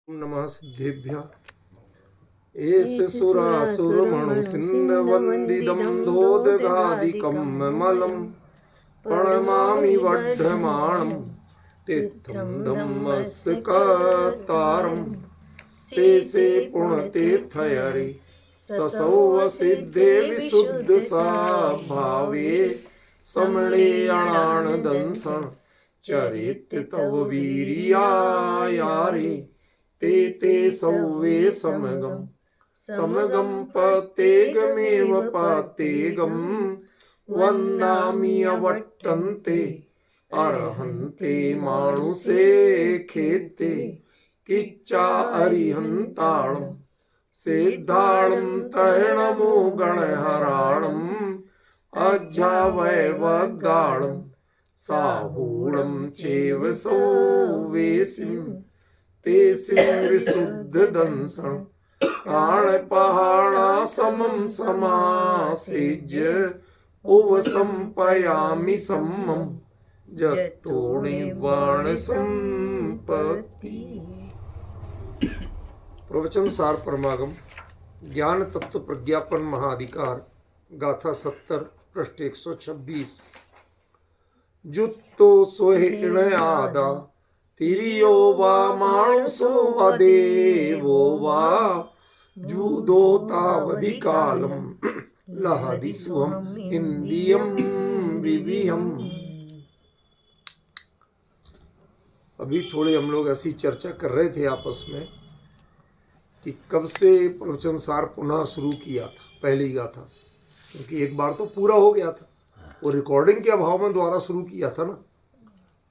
नमः सिद्धेभ्यः एष सुरासुरमणु सिन्धवन्दितं दोदगादिकं मलं प्रणमामि वर्धमानं तीर्थं धम्मस्कतारं शेषे पुण्यतीर्थयरि ससौवसिद्धे विशुद्धसाभावे समणे अणानदंसं चरित तव वीर्यायारे ते सौवे समगम पतेगमेव पतेगम वन्दामि अवट्टन्ते अर्हन्ते मानुषे खेते किच्चा अरिहन्ताणं सिद्धाणं तैणमो गणहराणं अज्जावैवगाणं साहूलं चैव सौवेसिं ते विशुद्धदंसं प्राणपहाणा समं समासिज्य उपसंपयामि सम्मं जतो निवाण संपत्ति। प्रवचन सार परमागम ज्ञान तत्व प्रज्ञापन महाधिकार गाथा 70 पृष्ठ 126। जुत्तो सोहिण आदा तिरियो वा मानुषो वा देवो वा जूदो तावधि कालम लहदि सुहम इंदियम विविहम। अभी थोड़े हम लोग ऐसी चर्चा कर रहे थे आपस में कि कब से प्रवचन सार पुनः शुरू किया था, पहली गाथा से, क्योंकि एक बार तो पूरा हो गया था, वो रिकॉर्डिंग के अभाव में दोबारा शुरू किया था ना,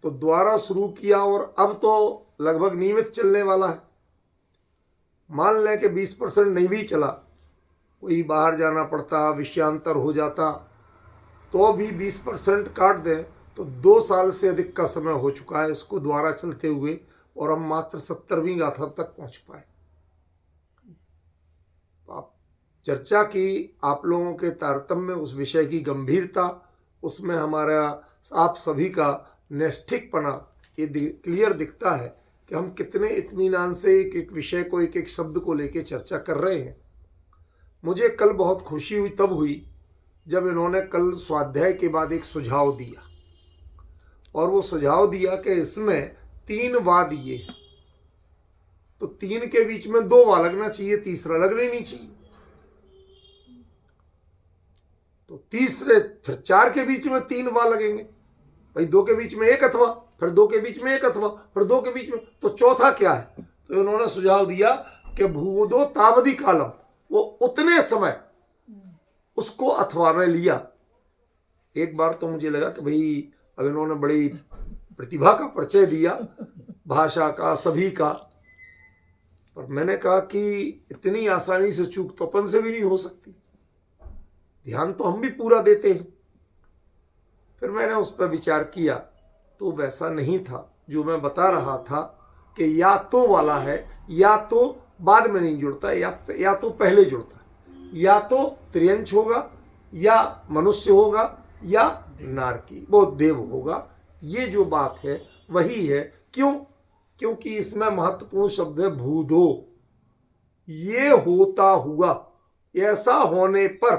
तो द्वारा शुरू किया और अब तो लगभग नियमित चलने वाला है। मान लें कि 20% नहीं भी चला, कोई बाहर जाना पड़ता, विषयांतर हो जाता, तो भी 20% काट दें तो 2 साल से अधिक का समय हो चुका है इसको द्वारा चलते हुए, और हम मात्र 70वीं गाथा तक पहुंच पाए। तो आप चर्चा की, आप लोगों के तारतम्य, उस विषय की गंभीरता, उसमें हमारा आप सभी का नैष्ठिकपना ये क्लियर दिखता है कि हम कितने इत्मीनान से एक एक विषय को, एक एक शब्द को लेकर चर्चा कर रहे हैं। मुझे कल बहुत खुशी हुई, तब हुई जब इन्होंने कल स्वाध्याय के बाद एक सुझाव दिया, और वो सुझाव दिया कि इसमें 3 वाद ये हैं, तो 3 के बीच में 2 वाद लगना चाहिए, तीसरा लगना ही नहीं चाहिए। तो तीसरे फिर 4 के बीच में 3 वाद लगेंगे भाई, 2 के बीच में 1 अथवा, फिर 2 के बीच में 1 अथवा, फिर 2 के बीच में, तो चौथा क्या है? तो उन्होंने सुझाव दिया कि भूदो तावधि कालम, वो उतने समय उसको अथवा में लिया। एक बार तो मुझे लगा कि भाई अब इन्होंने बड़ी प्रतिभा का परिचय दिया, भाषा का, सभी का, पर मैंने कहा कि इतनी आसानी से चूक तो अपन से भी नहीं हो सकती, ध्यान तो हम भी पूरा देते हैं। फिर मैंने उस पर विचार किया तो वैसा नहीं था जो मैं बता रहा था कि या तो वाला है, या तो बाद में नहीं जुड़ता, या तो पहले जुड़ता है, या तो त्रियंच होगा, या मनुष्य होगा, या नारकी, वो देव होगा। ये जो बात है वही है। क्यों? क्योंकि इसमें महत्वपूर्ण शब्द है भूदो, ये होता हुआ, ऐसा होने पर,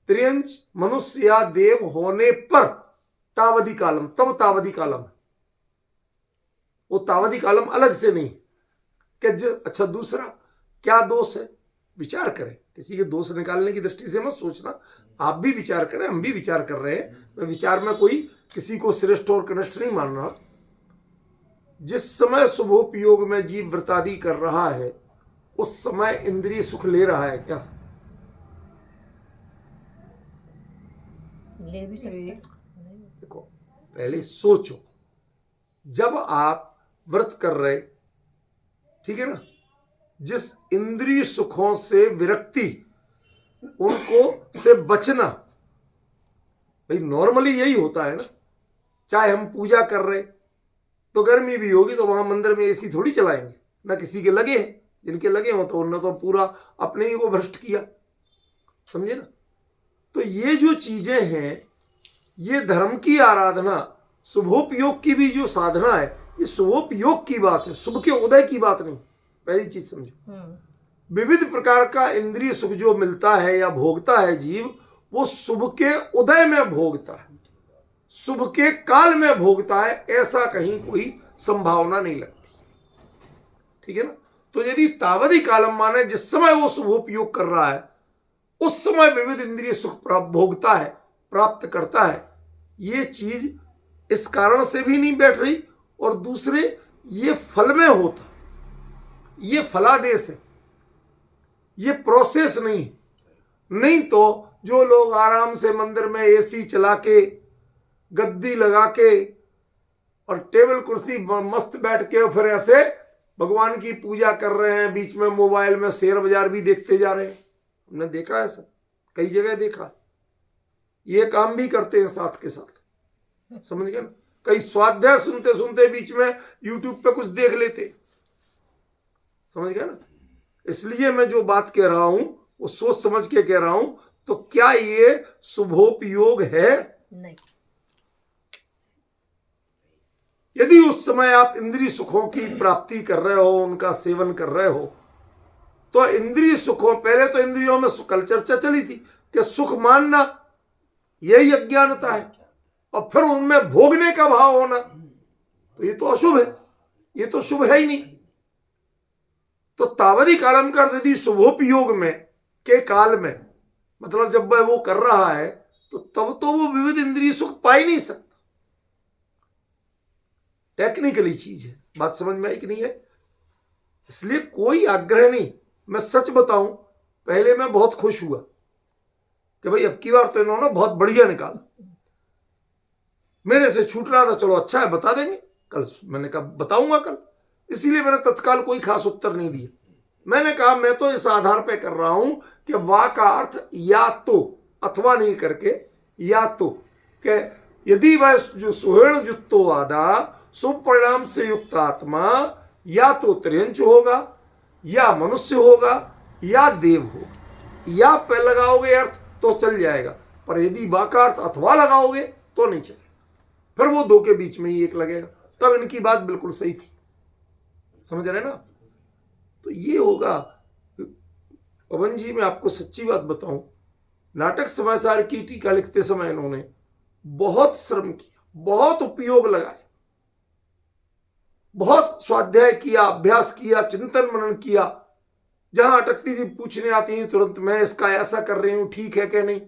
त्रियंच मनुष्य या देव होने पर तावधि कालम, तब तावधि कालम, वो तावधि कालम अलग से नहीं कि अच्छा दूसरा क्या दोष है, विचार करें, किसी के दोष निकालने की दृष्टि से मत सोचना, आप भी विचार करें, हम भी विचार कर रहे हैं। मैं विचार में कोई किसी को श्रेष्ठ और कनिष्ठ नहीं मान रहा। जिस समय शुभोपयोग में जीव व्रतादि कर रहा है उस समय इंद्रिय सुख ले रहा है क्या? ले भी सकते। देखो, पहले सोचो, जब आप व्रत कर रहे, ठीक है ना, जिस इंद्रिय सुखों से विरक्ति, उनको से बचना, भाई नॉर्मली यही होता है ना। चाहे हम पूजा कर रहे तो गर्मी भी होगी तो वहां मंदिर में एसी थोड़ी चलाएंगे, ना किसी के लगे हैं, जिनके लगे हो तो उन्होंने तो पूरा अपने ही को भ्रष्ट किया, समझे ना। तो ये जो चीजें हैं, ये धर्म की आराधना, शुभोपयोग की भी जो साधना है, ये शुभोपयोग की बात है, शुभ के उदय की बात नहीं। पहली चीज समझो, विविध प्रकार का इंद्रिय सुख जो मिलता है या भोगता है जीव, वो शुभ के उदय में भोगता है, शुभ के काल में भोगता है, ऐसा कहीं कोई संभावना नहीं लगती। ठीक है ना। तो यदि तावधि कालम माने जिस समय वो शुभोपयोग कर रहा है उस समय विविध इंद्रिय सुख भोगता है, प्राप्त करता है, ये चीज इस कारण से भी नहीं बैठ रही। और दूसरे, ये फल में होता, ये फलादेश है, ये प्रोसेस नहीं तो जो लोग आराम से मंदिर में एसी चला के, गद्दी लगा के और टेबल कुर्सी मस्त बैठ के फिर ऐसे भगवान की पूजा कर रहे हैं, बीच में मोबाइल में शेयर बाजार भी देखते जा रहे हैं, हमने देखा है ऐसा, कई जगह देखा। ये काम भी करते हैं साथ के साथ, समझ गए ना। कई स्वाध्याय सुनते सुनते बीच में यूट्यूब पे कुछ देख लेते, समझ गए ना। इसलिए मैं जो बात कह रहा हूं वो सोच समझ के कह रहा हूं। तो क्या ये शुभोपयोग है? नहीं। यदि उस समय आप इंद्रिय सुखों की प्राप्ति कर रहे हो, उनका सेवन कर रहे हो, तो इंद्रिय सुखों, पहले तो इंद्रियों में कल चर्चा चली थी कि सुख मानना यही अज्ञानता है, और फिर उनमें भोगने का भाव होना, तो ये तो अशुभ है, ये तो शुभ है ही नहीं। तो तावधि कालम का अर्थ यदि शुभोपयोग में के काल में, मतलब जब वह वो कर रहा है, तो तब तो वो विविध इंद्रिय सुख पा ही नहीं सकता। टेक्निकली चीज है, बात समझ में आई कि नहीं है। इसलिए कोई आग्रह नहीं। मैं सच बताऊं, पहले मैं बहुत खुश हुआ कि भाई अब की बार तो इन्होंने बहुत बढ़िया निकाला, मेरे से छूट रहा था, चलो अच्छा है बता देंगे कल। मैंने कहा बताऊंगा कल, इसीलिए मैंने तत्काल कोई खास उत्तर नहीं दिया। मैंने कहा मैं तो इस आधार पे कर रहा हूं कि वाह का अर्थ या तो, अथवा नहीं करके, या तो कि यदि वह जो सुहृण जुत्तो वादा शुभ परिणाम से युक्त आत्मा या तो त्रियंच होगा, या मनुष्य होगा, या देव होगा। या पे लगाओगे अर्थ तो चल जाएगा, पर यदि वाह का अर्थ अथवा लगाओगे तो नहीं चलेगा, फिर वो दो के बीच में ही एक लगेगा। तब इनकी बात बिल्कुल सही थी, समझ रहे ना। तो ये होगा। पवन जी, मैं आपको सच्ची बात बताऊं, नाटक समाचार की टीका लिखते समय इन्होंने बहुत श्रम किया, बहुत उपयोग लगाए, बहुत स्वाध्याय किया, अभ्यास किया, चिंतन मनन किया। जहां अटकती थी पूछने आती है तुरंत मैं इसका ऐसा कर रही हूं, ठीक है कि नहीं।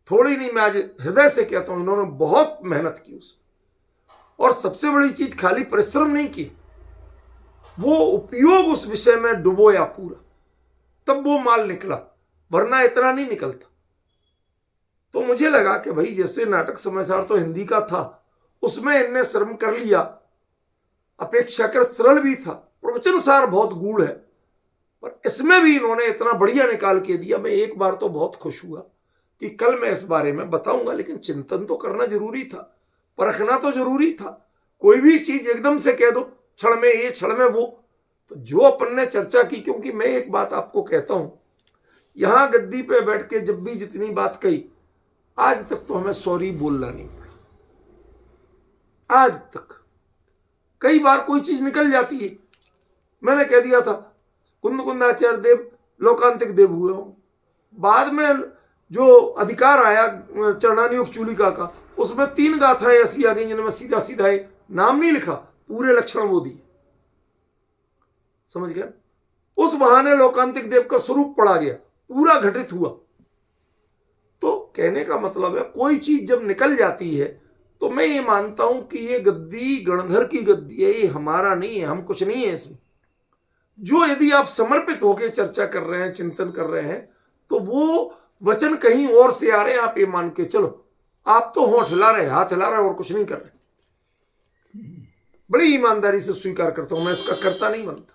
थोड़ी नहीं, मैं आज हृदय से कहता हूं, इन्होंने बहुत मेहनत की उसमें। और सबसे बड़ी चीज, खाली परिश्रम नहीं की, वो उपयोग उस विषय में डुबोया पूरा, तब वो माल निकला, वरना इतना नहीं निकलता। तो मुझे लगा कि भाई जैसे नाटक समाचार तो हिंदी का था, उसमें इनने श्रम कर लिया, अपेक्षाकृत सरल भी था, प्रवचन सार बहुत गूढ़ है, पर इसमें भी इन्होंने इतना बढ़िया निकाल के दिया। मैं एक बार तो बहुत खुश हुआ कि कल मैं इस बारे में बताऊंगा, लेकिन चिंतन तो करना जरूरी था, परखना तो जरूरी था। कोई भी चीज एकदम से कह दो, क्षण में ये क्षण में वो, तो जो अपन ने चर्चा की। क्योंकि मैं एक बात आपको कहता हूं, यहां गद्दी पे बैठ के जब भी जितनी बात कही, आज तक तो हमें सॉरी बोलना नहीं पड़ा। आज तक कई बार कोई चीज निकल जाती है, मैंने कह दिया था कुंद कुंदाचार्य देव लोकांतिक देव हुए हों, बाद में जो अधिकार आया चरणानियोग चूलिका का, उसमें 3 गाथाएं ऐसी आ गई जिनमें सीधा सीधा नाम नहीं लिखा, पूरे लक्षण वो दिए, समझ गए। उस बहाने लोकांतिक देव का स्वरूप पढ़ा गया, पूरा घटित हुआ। तो कहने का मतलब है, कोई चीज जब निकल जाती है तो मैं ये मानता हूं कि ये गद्दी गणधर की गद्दी है, ये हमारा नहीं है, हम कुछ नहीं है इसमें। जो यदि आप समर्पित होकर चर्चा कर रहे हैं, चिंतन कर रहे हैं, तो वो वचन कहीं और से आ रहे हैं, आप ये मान के चलो। आप तो होंठ हिला रहे, हाथ हिला रहे और कुछ नहीं कर रहे। बड़ी ईमानदारी से स्वीकार करता हूं, मैं इसका कर्ता नहीं बनता।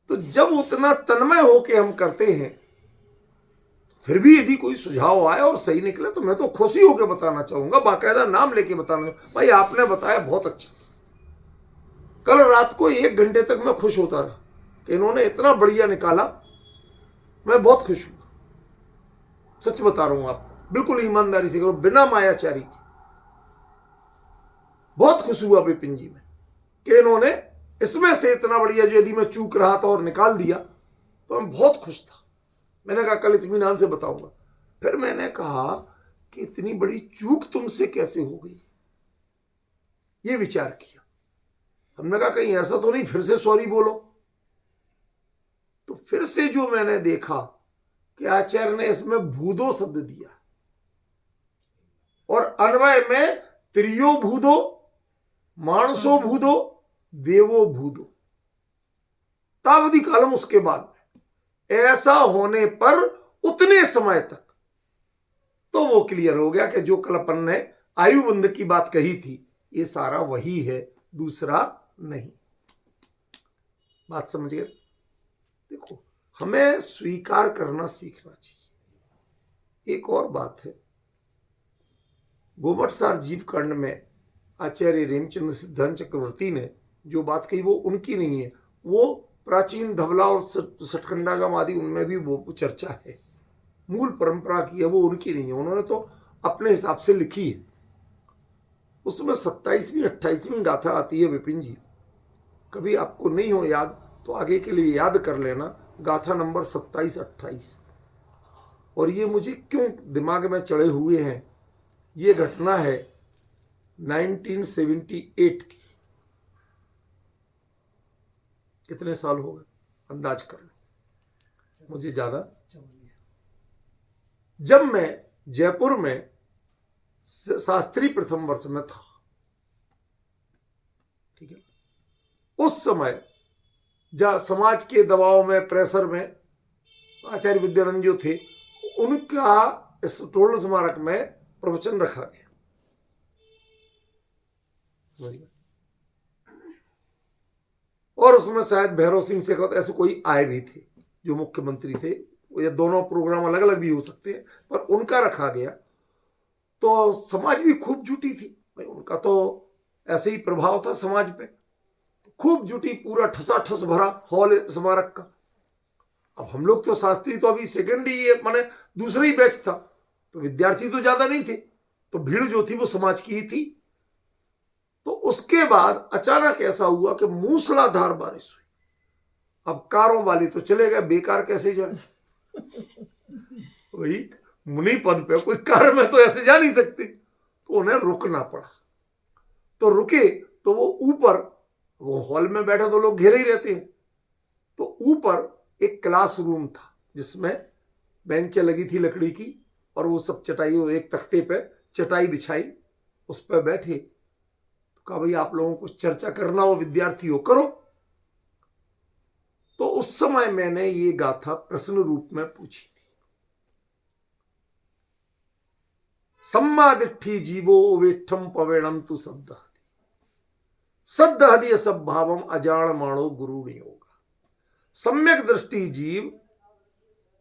तो जब उतना तन्मय होके हम करते हैं, फिर भी यदि कोई सुझाव आए और सही निकले तो मैं तो खुशी होकर बताना चाहूंगा, बाकायदा नाम लेके बताना, भाई आपने बताया बहुत अच्छा। कल रात को 1 घंटे तक मैं खुश होता रहा कि इन्होंने इतना बढ़िया निकाला, मैं बहुत खुश हुआ। सच बता रहा हूं आपको, बिल्कुल ईमानदारी से करो, बिना मायाचारी। बहुत खुश हुआ विपिन जी में कि इन्होंने इसमें से इतना बढ़िया, जो यदि मैं चूक रहा था और निकाल दिया तो मैं बहुत खुश था। मैंने कहा कल इत्मीनान से बताऊंगा। फिर मैंने कहा कि इतनी बड़ी चूक तुमसे कैसे हो गई, ये विचार किया। हमने कहा कहीं ऐसा तो नहीं फिर से सॉरी बोलो। तो फिर से जो मैंने देखा कि आचार्य ने इसमें भूदो शब्द दिया और अन्वय में त्रियो भूदो, मानसो भूदो, देवो भूदो, तावधि कालम, उसके बाद में ऐसा होने पर उतने समय तक। तो वो क्लियर हो गया कि जो कल अपन ने आयुबंध की बात कही थी ये सारा वही है, दूसरा नहीं। बात समझ गए? देखो, हमें स्वीकार करना सीखना चाहिए। एक और बात है, गोमटसार जीव कांड में आचार्य रेमचंद्र सिद्धांत चक्रवर्ती ने जो बात कही वो उनकी नहीं है, वो प्राचीन धवला और सटखंडागम आदि उनमें भी वो चर्चा है, मूल परंपरा की है, वो उनकी नहीं है। उन्होंने तो अपने हिसाब से लिखी है। उसमें 27वीं 28वीं गाथा आती है विपिन जी। कभी आपको नहीं हो याद तो आगे के लिए याद कर लेना, गाथा नंबर 27-28। और ये मुझे क्यों दिमाग में चढ़े हुए हैं, ये घटना है 1978 की। कितने साल हो गए अंदाज कर लो, मुझे ज्यादा। जब मैं जयपुर में शास्त्री प्रथम वर्ष में था, ठीक है, उस समय जहाँ समाज के दबाव में, प्रेशर में आचार्य विद्यानंद जो थे उनका इस टोडल स्मारक में प्रवचन रखा गया। और उसमें शायद भैरव सिंह शेखावत ऐसे कोई आए भी थे जो मुख्यमंत्री थे, या दोनों प्रोग्राम अलग अलग भी हो सकते हैं, पर उनका रखा गया। तो समाज भी खूब जुटी थी भाई, उनका तो ऐसे ही प्रभाव था समाज पे, खूब जुटी, पूरा ठसाठस भरा हॉल स्मारक का। अब हम लोग तो शास्त्री तो अभी सेकेंड ही, माने दूसरा ही बैच था, तो विद्यार्थी तो ज्यादा नहीं थे, तो भीड़ जो थी वो समाज की ही थी। तो उसके बाद अचानक ऐसा हुआ कि मूसलाधार बारिश हुई। अब कारों वाले तो चले गए, बेकार कैसे जाए वही मुनि पद पे कोई कार में तो ऐसे जा नहीं सकते, तो उन्हें रुकना पड़ा। तो रुके तो वो ऊपर, वो हॉल में बैठे तो लोग घेरे ही रहते हैं, तो ऊपर एक क्लासरूम था जिसमें बेंचें लगी थी लकड़ी की, और वो सब चटाई, एक तख्ते पे चटाई बिछाई, उस पर बैठे। तो कहा भाई आप लोगों को चर्चा करना हो, विद्यार्थी हो, करो। तो उस समय मैंने ये गाथा प्रश्न रूप में पूछी थी। सम्मादिट्ठी जीवो वेठम पवेणम तु शब्द सद्धि असभावम अजान माणो गुरु नियोग। सम्यक दृष्टि जीव,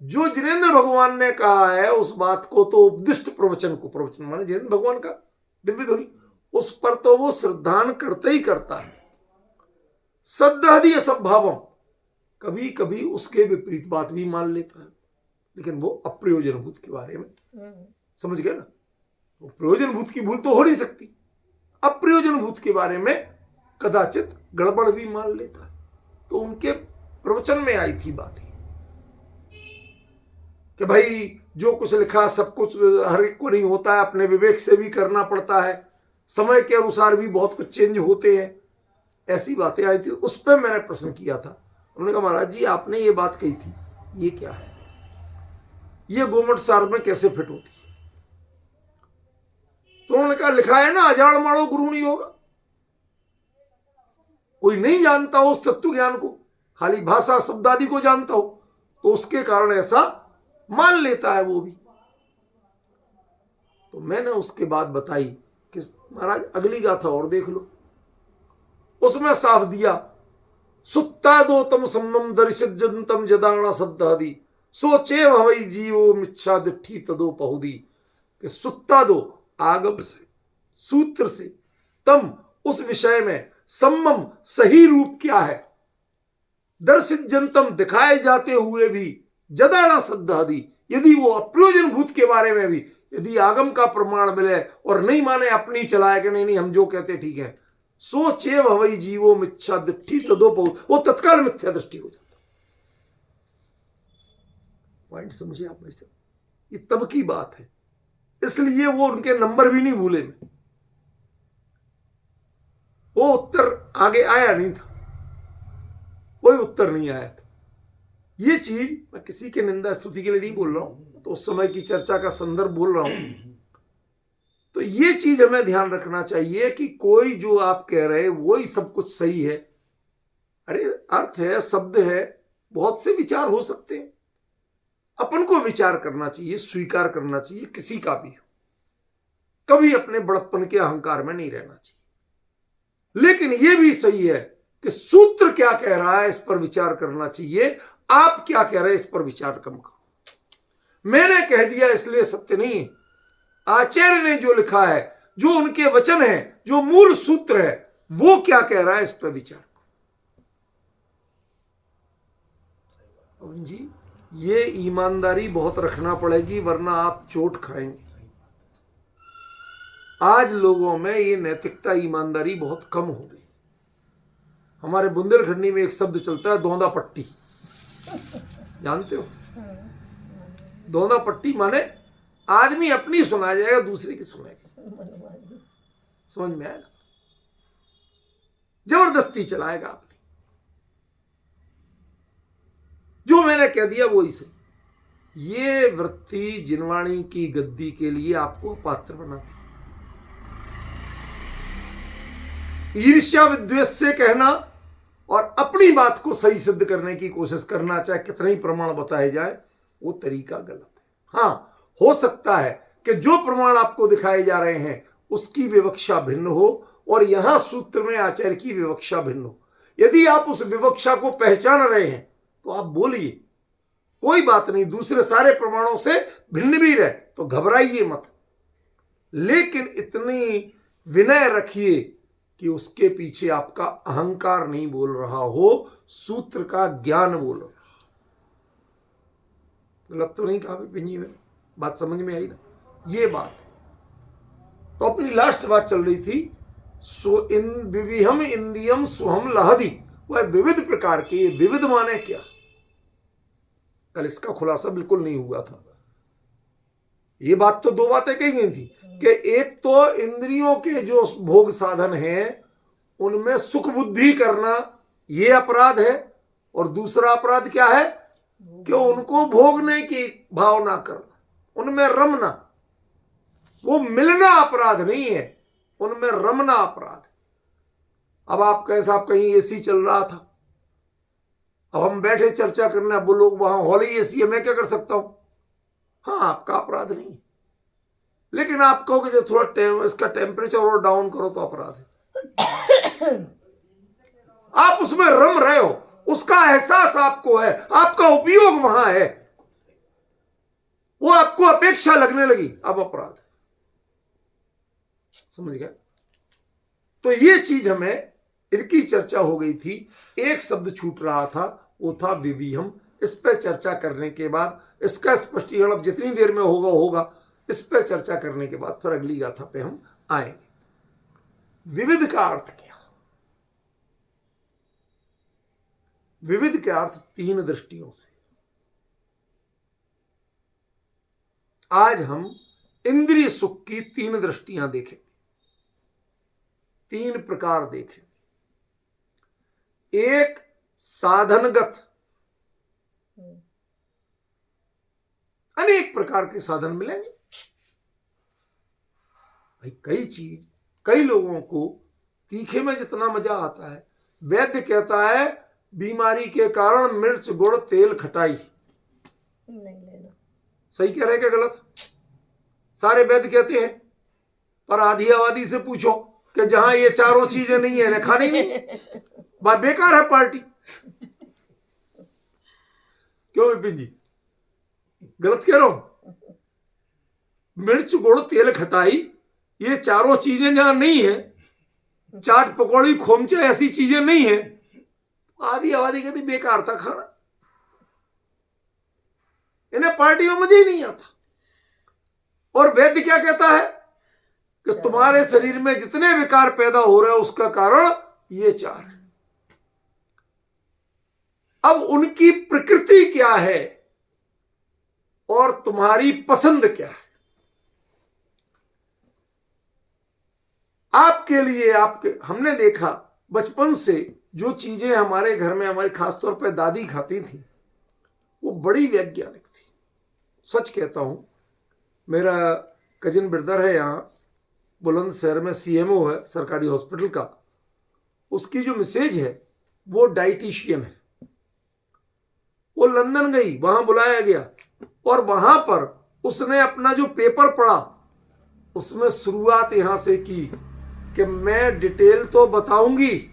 जो जिनेन्द्र भगवान ने कहा है उस बात को, तो उपदिष्ट प्रवचन को, प्रवचन माने जिनेन्द्र भगवान का दिव्य ध्वनि, उस पर तो वो श्रद्धान करते ही करता है। सद्धि असभावम, कभी कभी उसके विपरीत बात भी मान लेता है, लेकिन वो अप्रयोजनभूत के बारे में, समझ गए ना, वो प्रयोजनभूत की भूल तो हो नहीं सकती, अप्रयोजनभूत के बारे में कदाचित गड़बड़ भी मान लेता है। तो उनके प्रवचन में आई थी बात कि भाई जो कुछ लिखा सब कुछ हर एक को नहीं होता है, अपने विवेक से भी करना पड़ता है, समय के अनुसार भी बहुत कुछ चेंज होते हैं, ऐसी बातें आई थी। उस पर मैंने प्रश्न किया था। उन्होंने कहा महाराज जी आपने ये बात कही थी, ये क्या है, ये गोमटसार में कैसे फिट होती है? तो उन्होंने कहा लिखा है ना, अजान माणो गुरु नहीं होगा। कोई नहीं जानता हो उस तत्व ज्ञान को, खाली भाषा शब्द आदि को जानता हो, तो उसके कारण ऐसा मान लेता है वो भी। तो मैंने उसके बाद बताई कि महाराज अगली गाथा और देख लो, उसमें साफ दिया, सुत्ता दो तम सम्मम दर्शित जंतम जदाना सद्दादी सोचे भवई जीवो मिच्छा दिट्ठी तदो पहुदी। कि सुत्ता दो, आगम से, सूत्र से, तम उस विषय में, सम्मम सही रूप क्या है, दर्शित जनतम दिखाए जाते हुए भी, जदाना सद्दादी यदि वो अप्रयोजन भूत के बारे में भी यदि आगम का प्रमाण मिले और नहीं माने, अपनी चलाए कि नहीं नहीं हम जो कहते ठीक है, सोचे भवई जीवो मिथ्या दृष्टि तो दो पौ, वो तत्काल मिथ्या दृष्टि हो जाता। पॉइंट समझे आप भाई साहब? ये तब की बात है, इसलिए वो उनके नंबर भी नहीं भूले मैं, वो उत्तर आगे आया नहीं था, कोई उत्तर नहीं आया था। ये चीज मैं किसी के निंदा स्तुति के लिए नहीं बोल रहा हूं, तो उस समय की चर्चा का संदर्भ बोल रहा हूं। तो ये चीज हमें ध्यान रखना चाहिए कि कोई जो आप कह रहे वही सब कुछ सही है। अरे अर्थ है, शब्द है, बहुत से विचार हो सकते हैं, अपन को विचार करना चाहिए, स्वीकार करना चाहिए, किसी का भी हो, कभी अपने बड़प्पन के अहंकार में नहीं रहना चाहिए। लेकिन यह भी सही है कि सूत्र क्या कह रहा है इस पर विचार करना चाहिए, आप क्या कह रहे हैं इस पर विचार कम करो। मैंने कह दिया इसलिए सत्य नहीं है, आचार्य ने जो लिखा है, जो उनके वचन है, जो मूल सूत्र है, वो क्या कह रहा है इस पर विचार करो। पवन जी, ये ईमानदारी बहुत रखना पड़ेगी, वरना आप चोट खाएंगे। आज लोगों में ये नैतिकता, ईमानदारी बहुत कम हो गई। हमारे बुंदेलखंडी में एक शब्द चलता है, धोंदा पट्टी, जानते हो? धोंदा पट्टी माने आदमी अपनी सुना जाएगा, दूसरे की सुनाएगा। समझ में आया? जबरदस्ती चलाएगा अपनी। जो मैंने कह दिया वो ही सही। ये वृत्ति जिनवाणी की गद्दी के लिए आपको पात्र बनाती। ईर्ष्या विद्वेष से कहना और अपनी बात को सही सिद्ध करने की कोशिश करना, चाहे कितने ही प्रमाण बताए जाए, वो तरीका गलत है। हाँ, हो सकता है कि जो प्रमाण आपको दिखाए जा रहे हैं उसकी विवक्षा भिन्न हो और यहां सूत्र में आचार्य की विवक्षा भिन्न हो। यदि आप उस विवक्षा को पहचान रहे हैं तो आप बोलिए, कोई बात नहीं, दूसरे सारे प्रमाणों से भिन्न भी रहे तो घबराइए मत। लेकिन इतनी विनय रखिए कि उसके पीछे आपका अहंकार नहीं बोल रहा हो, सूत्र का ज्ञान बोल रहा। गलत तो नहीं कहा विपिन जी, मैंने बात समझ में आई ना? ये बात है। तो अपनी लास्ट बात चल रही थी, सो इन विविहम इंदियम सुहम लहदी, वह विविध प्रकार के, विविध माने क्या? कल इसका खुलासा बिल्कुल नहीं हुआ था। ये बात तो दो बातें कही गई थी कि एक तो इंद्रियों के जो भोग साधन हैं उनमें सुख बुद्धि करना ये अपराध है, और दूसरा अपराध क्या है कि उनको भोगने की भावना करना, उनमें रमना। वो मिलना अपराध नहीं है, उनमें रमना अपराध है। अब आप कहें साहब कहीं एसी चल रहा था, अब हम बैठे चर्चा करने, अब वो लोग वहां हॉल ही एसी है, मैं क्या कर सकता हूं? हाँ, आपका अपराध नहीं है। लेकिन आप कहोगे जो थोड़ा इसका टेम्परेचर और डाउन करो तो अपराध है। आप उसमें रम रहे हो, उसका एहसास आपको है, आपका उपयोग वहां है, वो आपको अपेक्षा लगने लगी, अब अपराध है। समझ गए? तो ये चीज हमें, इनकी चर्चा हो गई थी, एक शब्द छूट रहा था, वो था विविहम। इस पर चर्चा करने के बाद इसका स्पष्टीकरण अब जितनी देर में होगा, इस पर चर्चा करने के बाद फिर अगली गाथा पे हम आएंगे। विविध का अर्थ क्या? विविध के अर्थ तीन दृष्टियों से। आज हम इंद्रिय सुख की तीन दृष्टियां देखेंगे, तीन प्रकार देखेंगे। एक साधनगत, अनेक प्रकार के साधन मिलेंगे भाई। कई लोगों को तीखे में जितना मजा आता है, वैद्य कहता है बीमारी के कारण मिर्च गुड़ तेल खटाई नहीं लेना। सही कह रहे क्या गलत? सारे वैद्य कहते हैं, पर आधी आबादी से पूछो कि जहां ये चारों चीजें नहीं है, खानी नहीं, बात बेकार है पार्टी। क्यों विपिन जी, गलत कह रहा हूं? मिर्च गुड़ तेल खटाई, ये चारों चीजें जहां नहीं है, चाट पकौड़ी खोमचे ऐसी चीजें नहीं है, आधी आबादी कहती बेकार था खाना। इन्हें पार्टी में मजा ही नहीं आता। और वैद्य क्या कहता है कि तुम्हारे शरीर में जितने विकार पैदा हो रहे हैं उसका कारण ये 4 है। अब उनकी प्रकृति क्या है और तुम्हारी पसंद क्या है? आपके लिए हमने देखा बचपन से जो चीजें हमारे घर में हमारी खासतौर पर दादी खाती थी वो बड़ी वैज्ञानिक थी। सच कहता हूं, मेरा कजिन ब्रदर है यहाँ बुलंदशहर में, सीएमओ है सरकारी हॉस्पिटल का। उसकी जो मिसेज है वो डाइटिशियन है। वो लंदन गई, वहां बुलाया गया और वहां पर उसने अपना जो पेपर पढ़ा उसमें शुरुआत यहां से की कि मैं डिटेल तो बताऊंगी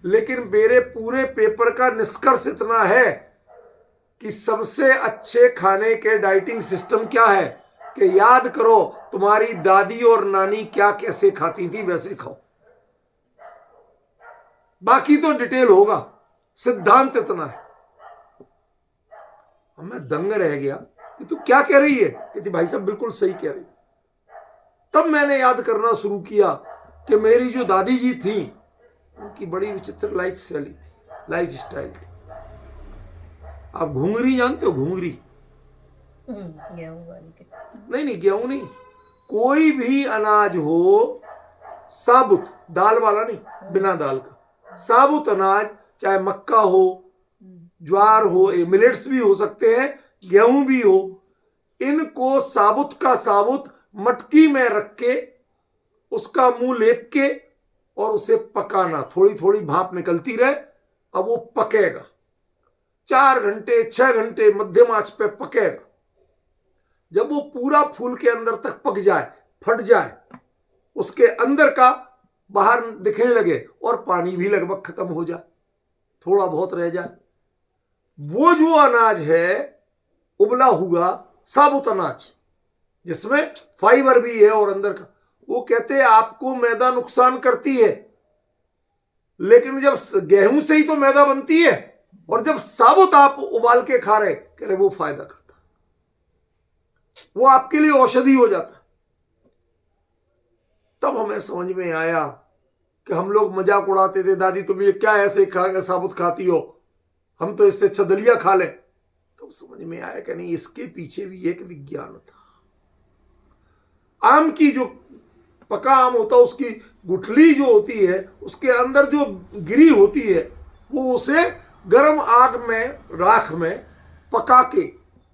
लेकिन मेरे पूरे पेपर का निष्कर्ष इतना है कि सबसे अच्छे खाने के डाइटिंग सिस्टम क्या है कि याद करो तुम्हारी दादी और नानी क्या कैसे खाती थी वैसे खाओ, बाकी तो डिटेल होगा, सिद्धांत इतना है। मैं दंग रह गया कि तू क्या कह रही है? कहती भाई साहब बिल्कुल सही कह रही। तब मैंने याद करना शुरू किया कि मेरी जो दादी जी थी उनकी बड़ी विचित्र लाइफ शैली थी, लाइफ स्टाइल थी। आप घुंगरी जानते हो? घुंगरी गेहूं वाली के नहीं, गेहूं नहीं, कोई भी अनाज हो साबुत, दाल वाला नहीं, बिना दाल का साबुत अनाज, चाहे मक्का हो, ज्वार हो, मिलेट्स भी हो सकते हैं, गेहूं भी हो, इनको साबुत का साबुत मटकी में रख के उसका मुंह लेप के और उसे पकाना, थोड़ी थोड़ी भाप निकलती रहे। अब वो पकेगा 4 घंटे 6 घंटे मध्यम आंच पे पकेगा। जब वो पूरा फूल के अंदर तक पक जाए, फट जाए, उसके अंदर का बाहर दिखने लगे और पानी भी लगभग खत्म हो जाए, थोड़ा बहुत रह जाए, वो जो अनाज है उबला हुआ साबुत अनाज जिसमें फाइबर भी है और अंदर का, वो कहते हैं आपको मैदा नुकसान करती है, लेकिन जब गेहूं से ही तो मैदा बनती है और जब साबुत आप उबाल के खा रहे कह रहे वो फायदा करता, वो आपके लिए औषधि हो जाता। तब हमें समझ में आया कि हम लोग मजाक उड़ाते थे, दादी तुम ये क्या ऐसे खा साबुत खाती हो, हम तो इससे अच्छा दलिया खा लें। तो समझ में आया कि नहीं, इसके पीछे भी एक विज्ञान था। आम की जो पका आम होता है उसकी गुठली जो होती है उसके अंदर जो गिरी होती है वो उसे गर्म आग में, राख में पका के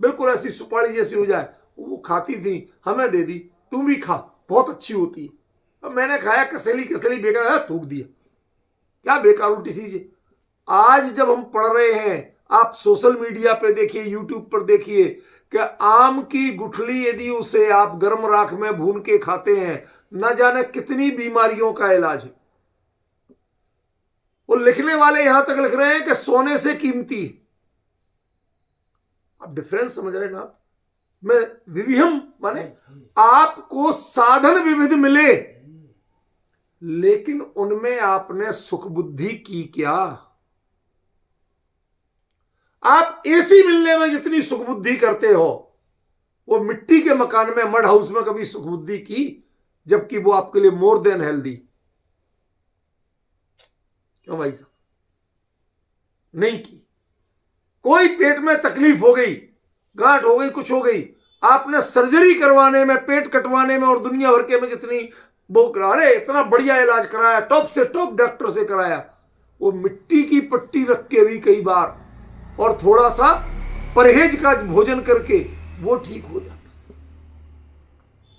बिल्कुल ऐसी सुपारी जैसी हो जाए, वो खाती थी, हमें दे दी, तुम भी खा, बहुत अच्छी होती है। अब मैंने खाया, कसैली कसैली बेकार, थूक दिया, क्या बेकार उल्टी चीज है। आज जब हम पढ़ रहे हैं, आप सोशल मीडिया पे देखिए, यूट्यूब पर देखिए कि आम की गुठली यदि उसे आप गर्म राख में भून के खाते हैं, न जाने कितनी बीमारियों का इलाज है। वो लिखने वाले यहां तक लिख रहे हैं कि सोने से कीमती। आप डिफरेंस समझ रहे हैं ना आप? मैं विविहम माने आपको साधन विविध मिले, लेकिन उनमें आपने सुख बुद्धि की क्या? आप एसी मिलने में जितनी सुख बुद्धि करते हो, वो मिट्टी के मकान में, मड हाउस में कभी सुख बुद्धि की? जबकि वो आपके लिए मोर देन हेल्दी। क्यों भाई साहब? नहीं की। कोई पेट में तकलीफ हो गई, गांठ हो गई, कुछ हो गई, आपने सर्जरी करवाने में, पेट कटवाने में और दुनिया भर के में जितनी वो अरे इतना बढ़िया इलाज कराया, टॉप से टॉप डॉक्टर से कराया, वो मिट्टी की पट्टी रख के भी कई बार और थोड़ा सा परहेज का भोजन करके वो ठीक हो जाता।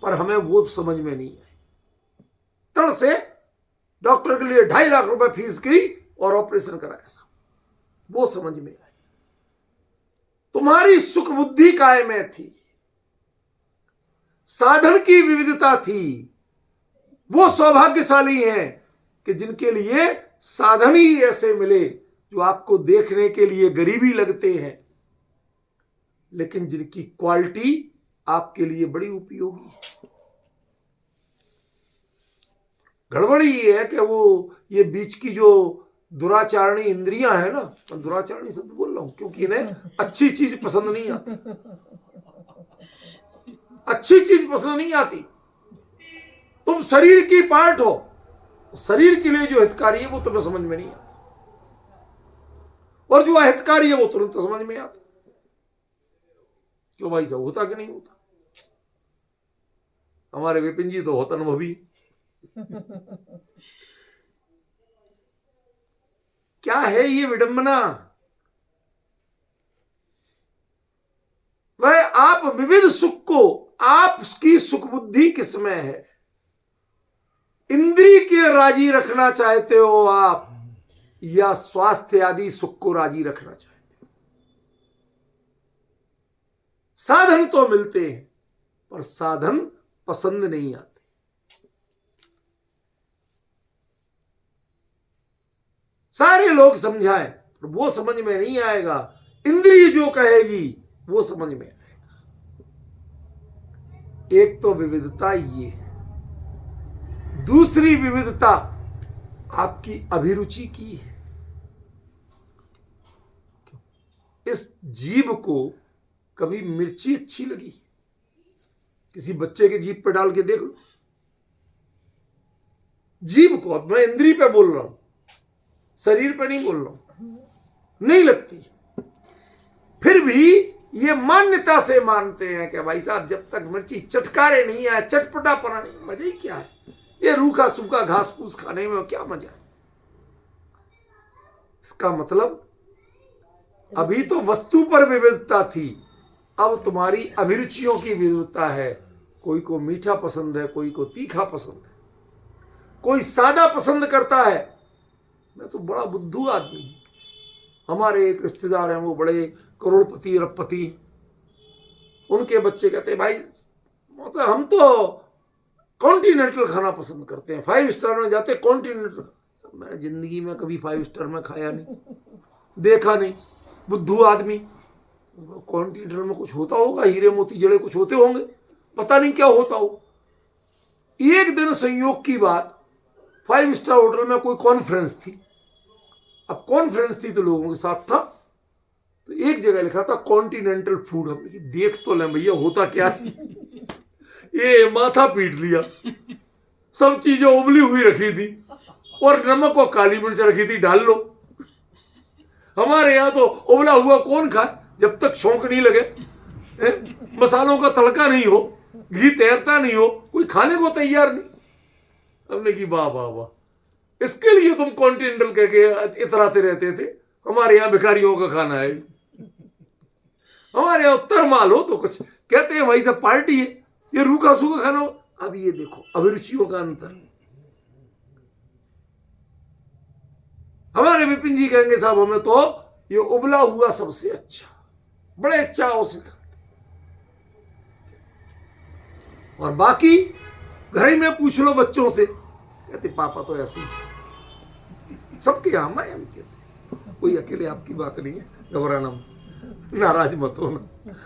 पर हमें वो समझ में नहीं आई। तड़ से डॉक्टर के लिए 2.5 लाख रुपए फीस की और ऑपरेशन कराया साहब, वो समझ में आई। तुम्हारी सुख बुद्धि काय में थी, साधन की विविधता थी। वो सौभाग्यशाली हैं कि जिनके लिए साधन ही ऐसे मिले जो आपको देखने के लिए गरीबी लगते हैं, लेकिन जिनकी क्वालिटी आपके लिए बड़ी उपयोगी है। गड़बड़ी ये है कि वो ये बीच की जो दुराचारणी इंद्रियां है ना, मैं दुराचारणी शब्द बोल रहा हूं क्योंकि इन्हें अच्छी चीज पसंद नहीं आती, अच्छी चीज पसंद नहीं आती। तुम शरीर की पार्ट हो, शरीर के लिए जो हितकारी है वो तुम्हें समझ में नहीं आता, और जो अहितकारी है वो तुरंत समझ में आता। क्यों भाई साहब, होता कि नहीं होता? हमारे विपिन जी तो होता अनुभवी। क्या है ये विडंबना? वह आप विविध सुख को, आपकी सुख बुद्धि किसमें है? इंद्रिय के राजी रखना चाहते हो आप, या स्वास्थ्य आदि सुख को राजी रखना चाहते हो? साधन तो मिलते हैं पर साधन पसंद नहीं आते। सारे लोग समझाएं पर वो समझ में नहीं आएगा। इंद्रिय जो कहेगी वो समझ में आएगा। एक तो विविधता ये है, दूसरी विविधता आपकी अभिरुचि की है। इस जीभ को कभी मिर्ची अच्छी लगी? किसी बच्चे के जीभ पे डाल के देख लो जीभ को। अब मैं इंद्रिय पे बोल रहा हूं, शरीर पे नहीं बोल रहा हूं। नहीं लगती। फिर भी ये मान्यता से मानते हैं कि भाई साहब जब तक मिर्ची चटकारे नहीं आए, चटपटापना नहीं, मजा ही क्या है? ये रूखा सूखा घास फूस खाने में क्या मजा है? इसका मतलब अभी तो वस्तु पर विविधता थी, अब तुम्हारी अभिरुचियों की विविधता है। कोई को मीठा पसंद है, कोई को तीखा पसंद है, कोई सादा पसंद करता है। मैं तो बड़ा बुद्धू आदमी हूं। हमारे एक रिश्तेदार हैं, वो बड़े करोड़पति अरबपति। उनके बच्चे कहते हैं भाई मतलब हम तो कॉन्टिनेंटल खाना पसंद करते हैं, 5 स्टार में जाते कॉन्टिनेंटल। मैंने जिंदगी में कभी 5 स्टार में खाया नहीं, देखा नहीं, बुद्धू आदमी। कॉन्टिनेंटल में कुछ होता होगा, हीरे मोती जड़े कुछ होते होंगे, पता नहीं क्या होता हो। एक दिन संयोग की बात, 5 स्टार होटल में कोई कॉन्फ्रेंस थी। अब कॉन्फ्रेंस थी तो लोगों के साथ था, तो एक जगह लिखा था कॉन्टिनेंटल फूड। हम देख तो लें भैया होता क्या है। ये माथा पीट लिया। सब चीजें उबली हुई रखी थी और नमक और काली मिर्च रखी थी, डाल लो। हमारे यहाँ तो उबला हुआ कौन खाए जब तक शौक नहीं लगे, मसालों का तड़का नहीं हो, घी तैरता नहीं हो, कोई खाने को तैयार नहीं। हमने की वाह वाह वाह, इसके लिए तुम कॉन्टिनेंटल कह के इतराते रहते थे। हमारे यहाँ भिखारियों का खाना है। हमारे यहाँ उत्तर माल हो तो कुछ कहते हैं भाई साहब पार्टी है, ये रूखा सूखा खाना हो। अब ये देखो अभिरुचियों का अंतर। हमारे विपिन जी कहेंगे साहब हमें तो ये उबला हुआ सबसे अच्छा, बड़े चाव से खाते। और बाकी घर ही में पूछ लो बच्चों से, कहते पापा तो ऐसे ही। सबके यहां मैं हम कहते, कोई अकेले आपकी बात नहीं है, घबराना मत, नाराज मत होना,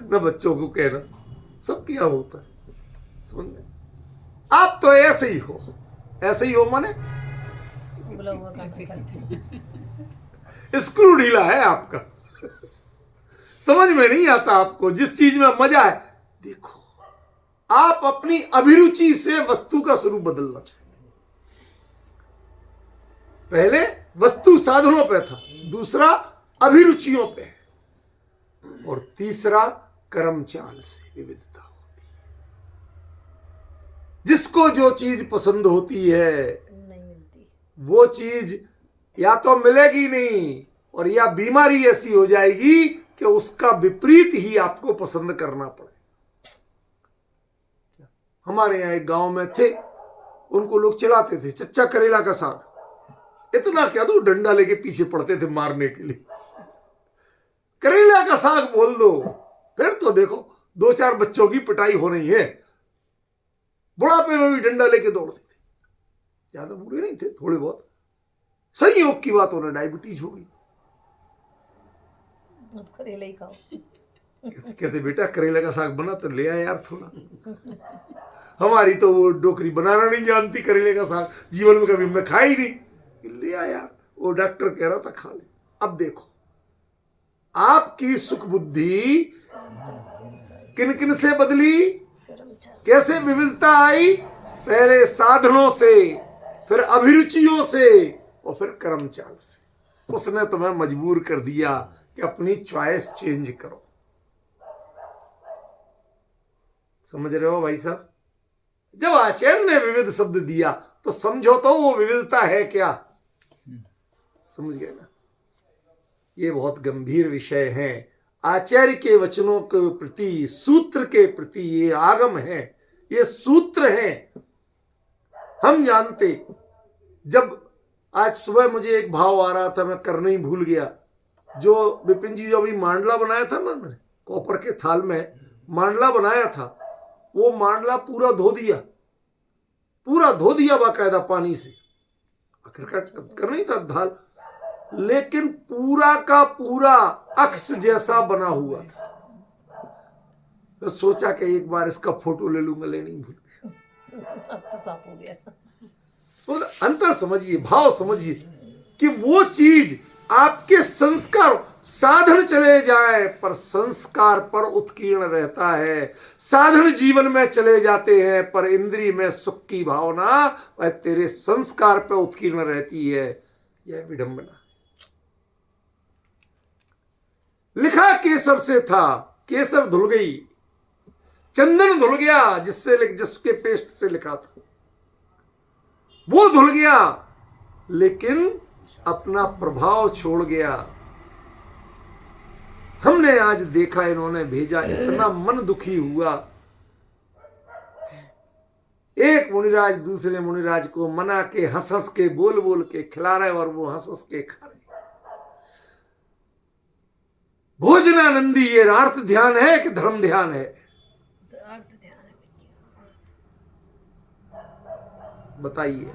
न बच्चों को कहना, सबके यहां होता है। समझ में? आप तो ऐसे ही हो, ऐसे ही हो माने स्क्रू ढीला है आपका, समझ में नहीं आता आपको। जिस चीज में मजा है, देखो आप अपनी अभिरुचि से वस्तु का स्वरूप बदलना चाहते। पहले वस्तु साधनों पे था, दूसरा अभिरुचियों पे, और तीसरा कर्म चाल से विविधता होती है। जिसको जो चीज पसंद होती है नहीं मिलती, वो चीज या तो मिलेगी नहीं, और या बीमारी ऐसी हो जाएगी कि उसका विपरीत ही आपको पसंद करना पड़े। हमारे यहाँ एक गांव में थे, उनको लोग चिढ़ाते थे, चच्चा करेला का साग। इतना क्या दो, डंडा लेके पीछे पड़ते थे मारने के लिए। करेला का साग बोल दो, फिर तो देखो 2-4 बच्चों की पिटाई हो रही है। बुढ़ापे में भी डंडा लेके दौड़ते थे। ज्यादा बूढ़े नहीं थे, थोड़े बहुत। संयोग की बात, उन्हें डायबिटीज हो गई। अब करेला ही खाओ। कहते बेटा करेला का साग बना तो ले आया यार थोड़ा। हमारी तो वो डोकरी बनाना नहीं जानती, करेले का साग जीवन में कभी हमने खाया ही नहीं। ले आया यार, वो डॉक्टर कह रहा था खा ले। अब देखो आपकी सुख बुद्धि किन किन से बदली, कैसे विविधता आई, पहले साधनों से, फिर अभिरुचियों से, और फिर कर्मचाल से। उसने तुम्हें मजबूर कर दिया कि अपनी चॉइस चेंज करो। समझ रहे हो भाई साहब? जब आचार्य ने विविध शब्द दिया तो समझो तो वो विविधता है क्या। समझ गए ना? ये बहुत गंभीर विषय है। आचार्य के वचनों के प्रति, सूत्र के प्रति ये आगम है, ये सूत्र है। हम जानते, जब आज सुबह मुझे एक भाव आ रहा था, मैं करना ही भूल गया। जो विपिन जी जो अभी मांडला बनाया था ना, मैंने कॉपर के थाल में मांडला बनाया था, वो मांडला पूरा धो दिया बाकायदा पानी से। आखिरकार करना ही था दाल, लेकिन पूरा का पूरा अक्स जैसा बना हुआ था। तो सोचा कि एक बार इसका फोटो ले लूंगा, ले नहीं भूल गया। अब तो साफ हो गया। तो अंतर समझिए, भाव समझिए कि वो चीज आपके संस्कार, साधन चले जाए पर संस्कार पर उत्कीर्ण रहता है, साधन जीवन में चले जाते हैं पर इंद्रिय में सुख की भावना वह तेरे संस्कार पर उत्कीर्ण रहती है। यह विडंबना। लिखा केसर से था, केसर धुल गई, चंदन धुल गया, जिसके पेस्ट से लिखा था वो धुल गया, लेकिन अपना प्रभाव छोड़ गया। हमने आज देखा, इन्होंने भेजा, इतना मन दुखी हुआ। एक मुनिराज दूसरे मुनिराज को मना के, हंस हंस के, बोल बोल के खिला रहे और वो हंस हंस के खा रहे। भोजनानंदी ये अर्थ ध्यान है कि धर्म ध्यान है? अर्थ ध्यान है। बताइए।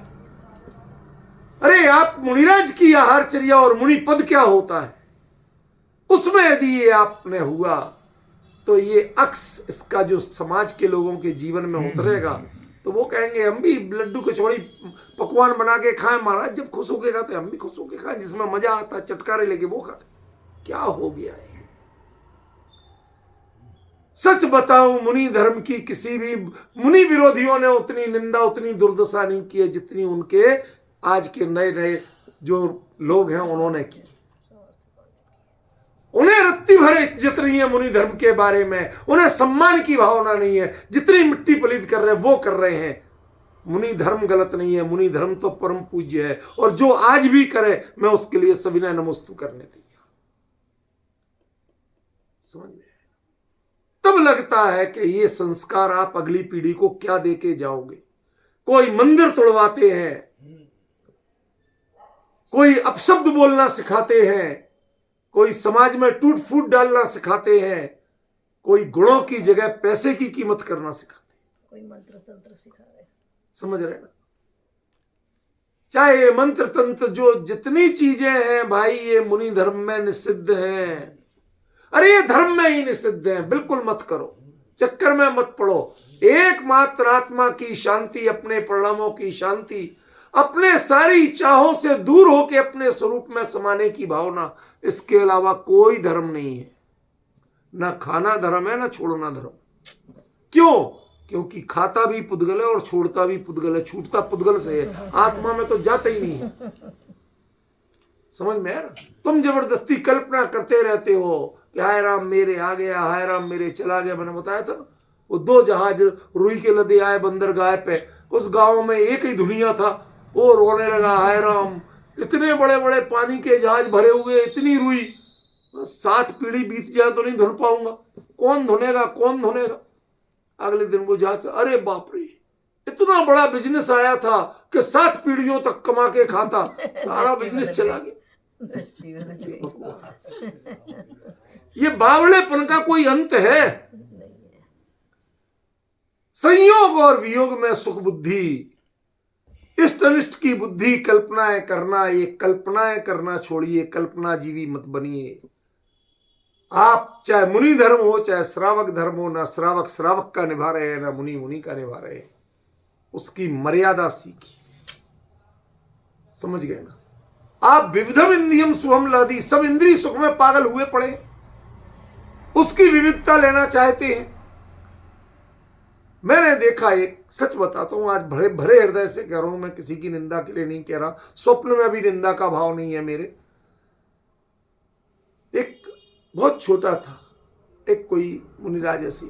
अरे आप मुनिराज की आहारचर्या और मुनि पद क्या होता है, उसमें यदि ये आपने हुआ तो ये अक्स इसका जो समाज के लोगों के जीवन में उतरेगा तो वो कहेंगे हम भी लड्डू कचौड़ी पकवान बना के खाएं महाराज, जब खुश होके खाते हम भी खुश होके खाएं, जिसमें मजा आता है चटकारे लेके वो खाते। क्या हो गया है? सच बताऊं, मुनि धर्म की किसी भी मुनि विरोधियों ने उतनी निंदा, उतनी दुर्दशा नहीं की है जितनी उनके आज के नए नए जो लोग हैं उन्होंने की। उन्हें रत्ती भरे इज्जत नहीं है मुनि धर्म के बारे में, उन्हें सम्मान की भावना नहीं है, जितनी मिट्टी पलीत कर रहे हैं वो कर रहे हैं। मुनि धर्म गलत नहीं है, मुनि धर्म तो परम पूज्य है, और जो आज भी करे मैं उसके लिए सविनय नमस्तु करने तैयार। समझ में? तब लगता है कि ये संस्कार आप अगली पीढ़ी को क्या देके जाओगे। कोई मंदिर तोड़वाते हैं, कोई अपशब्द बोलना सिखाते हैं, कोई समाज में टूट फूट डालना सिखाते हैं, कोई गुणों की जगह पैसे की कीमत करना सिखाते हैं, कोई मंत्र तंत्र सिखा रहे। समझ रहे ना? चाहे ये मंत्र तंत्र जो जितनी चीजें हैं भाई, ये मुनि धर्म में निषिद्ध हैं। अरे ये धर्म में ही निषिद्ध है, बिल्कुल मत करो, चक्कर में मत पड़ो। एकमात्र आत्मा की शांति, अपने परिणामों की शांति, अपने सारी चाहों से दूर होकर अपने स्वरूप में समाने की भावना, इसके अलावा कोई धर्म नहीं है। ना खाना धर्म है, ना छोड़ना धर्म। क्यों? क्योंकि खाता भी पुद्गल है और छोड़ता भी पुद्गल है, छूटता पुद्गल से है, आत्मा में तो जाता ही नहीं है। समझ में है ना? तुम जबरदस्ती कल्पना करते रहते हो कि हाय राम मेरे आ गया, हाय राम मेरे चला गया। मैंने बताया था ना, वो 2 जहाज रुई के लदे आए बंदरगाह पे, उस गांव में एक ही दुनिया था, वो रोने लगा, हाय राम इतने बड़े बड़े पानी के जहाज भरे हुए, इतनी रुई, 7 पीढ़ी बीत जाए तो नहीं धुन पाऊंगा, कौन धुनेगा, कौन धुनेगा। अगले दिन वो जहाज, अरे बाप रे, इतना बड़ा बिजनेस आया था कि 7 पीढ़ियों तक कमा के खाता, सारा बिजनेस चला गया। ये बावड़ेपन का कोई अंत है? संयोग और वियोग में सुख बुद्धि, इष्ट अनिष्ट की बुद्धि, कल्पनाएं करना, ये कल्पनाएं करना छोड़िए, कल्पना जीवी मत बनिए। आप चाहे मुनि धर्म हो चाहे श्रावक धर्म हो, ना श्रावक श्रावक का निभा रहे हैं, ना मुनि मुनि का निभा रहे हैं, उसकी मर्यादा सीखी। समझ गए ना? आप विविधम इंद्रियम सुहम लहदी, सब इंद्रिय सुख में पागल हुए पड़े, उसकी विविधता लेना चाहते हैं। मैंने देखा, एक सच बताता हूं, आज भरे भरे हृदय से कह रहा हूं, मैं किसी की निंदा के लिए नहीं कह रहा, स्वप्न में भी निंदा का भाव नहीं है मेरे। एक बहुत छोटा था, एक कोई मुनिराज ऐसी,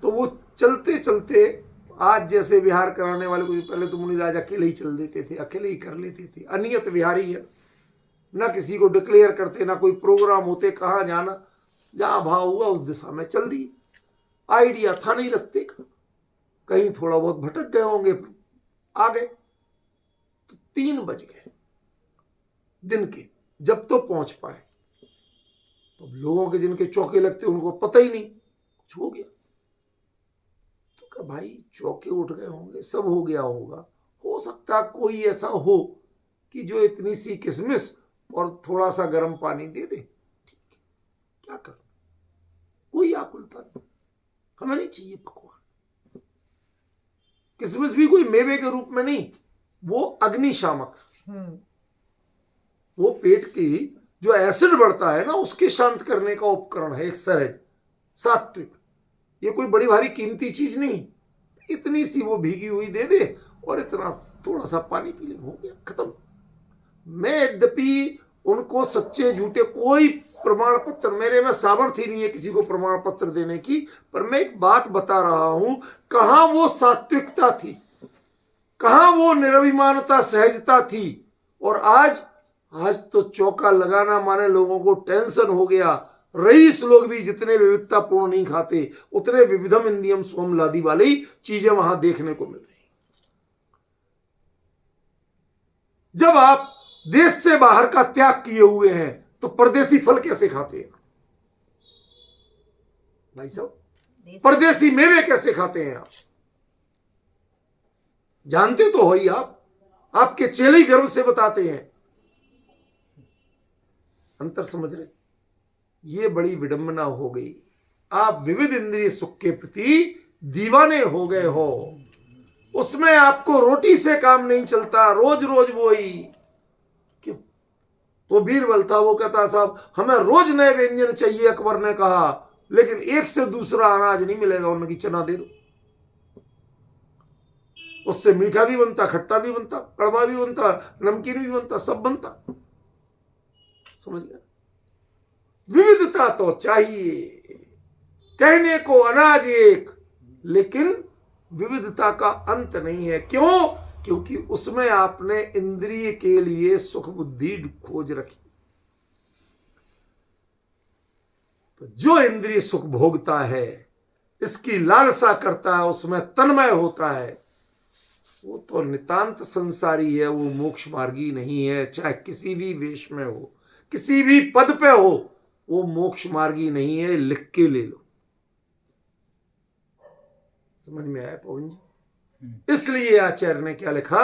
तो वो चलते चलते, आज जैसे विहार कराने वाले को, पहले तो मुनिराज अकेले ही चल देते थे, अकेले ही कर लेते थे, अनियत विहारी है, ना किसी को डिक्लेयर करते, ना कोई प्रोग्राम होते, कहाँ जाना, जहां भाव हुआ उस दिशा में चल दी। आइडिया था नहीं रास्ते का, कहीं थोड़ा बहुत भटक गए होंगे, आ गए। तो 3 बज गए दिन के, जब तो पहुंच पाए। तो लोगों के जिनके चौके लगते उनको पता ही नहीं, कुछ हो गया। तो कहा भाई चौके उठ गए होंगे, सब हो गया होगा, हो सकता कोई ऐसा हो कि जो इतनी सी किशमिश और थोड़ा सा गर्म पानी दे दे, ठीक है, क्या कर, कोई आकुलता नहीं, हमें नहीं चाहिए पकवान। किशमिश भी कोई मेवे के रूप में नहीं, वो अग्निशामक, वो पेट की जो एसिड बढ़ता है ना, उसके शांत करने का उपकरण है, एक सहज सात्विक। ये कोई बड़ी भारी कीमती चीज नहीं, इतनी सी वो भीगी हुई दे दे और इतना थोड़ा सा पानी पी ले, हो गया, खत्म। मैं यद्यपि उनको सच्चे झूठे कोई प्रमाण पत्र, मेरे में सामर्थ्य नहीं है किसी को प्रमाण पत्र देने की, पर मैं एक बात बता रहा हूं, कहां वो सात्विकता थी, कहां वो निरभिमानता, सहजता थी। और आज तो चौका लगाना माने लोगों को टेंशन हो गया। रईस लोग भी जितने विविधतापूर्ण नहीं खाते, उतने विविधम इंद्रियम सोम लादी वाली चीजें वहां देखने को मिल रही। जब आप देश से बाहर का त्याग किए हुए हैं तो परदेसी फल कैसे खाते हैं भाई साहब? परदेसी मेवे कैसे खाते हैं आप? जानते तो हो ही आप, आपके चेले ही गर्व से बताते हैं। अंतर समझ रहे? ये बड़ी विडंबना हो गई। आप विविध इंद्रिय सुख के प्रति दीवाने हो गए हो, उसमें आपको रोटी से काम नहीं चलता, रोज रोज वही। क्यों? वो बीरबल था, वो कहता साहब हमें रोज नए व्यंजन चाहिए, अकबर ने कहा, लेकिन एक से दूसरा अनाज नहीं मिलेगा, उनकी चना दे दो, उससे मीठा भी बनता, खट्टा भी बनता, कड़वा भी बनता, नमकीन भी बनता, सब बनता। समझ गया? विविधता तो चाहिए, कहने को अनाज एक, लेकिन विविधता का अंत नहीं है। क्यों? क्योंकि उसमें आपने इंद्रिय के लिए सुख बुद्धि खोज रखी। तो जो इंद्रिय सुख भोगता है, इसकी लालसा करता है, उसमें तन्मय होता है, वो तो नितांत संसारी है, वो मोक्ष मार्गी नहीं है। चाहे किसी भी वेश में हो, किसी भी पद पे हो, वो मोक्ष मार्गी नहीं है। लिख के ले लो। समझ में आया पवन जी? इसलिए आचार्य ने क्या लिखा?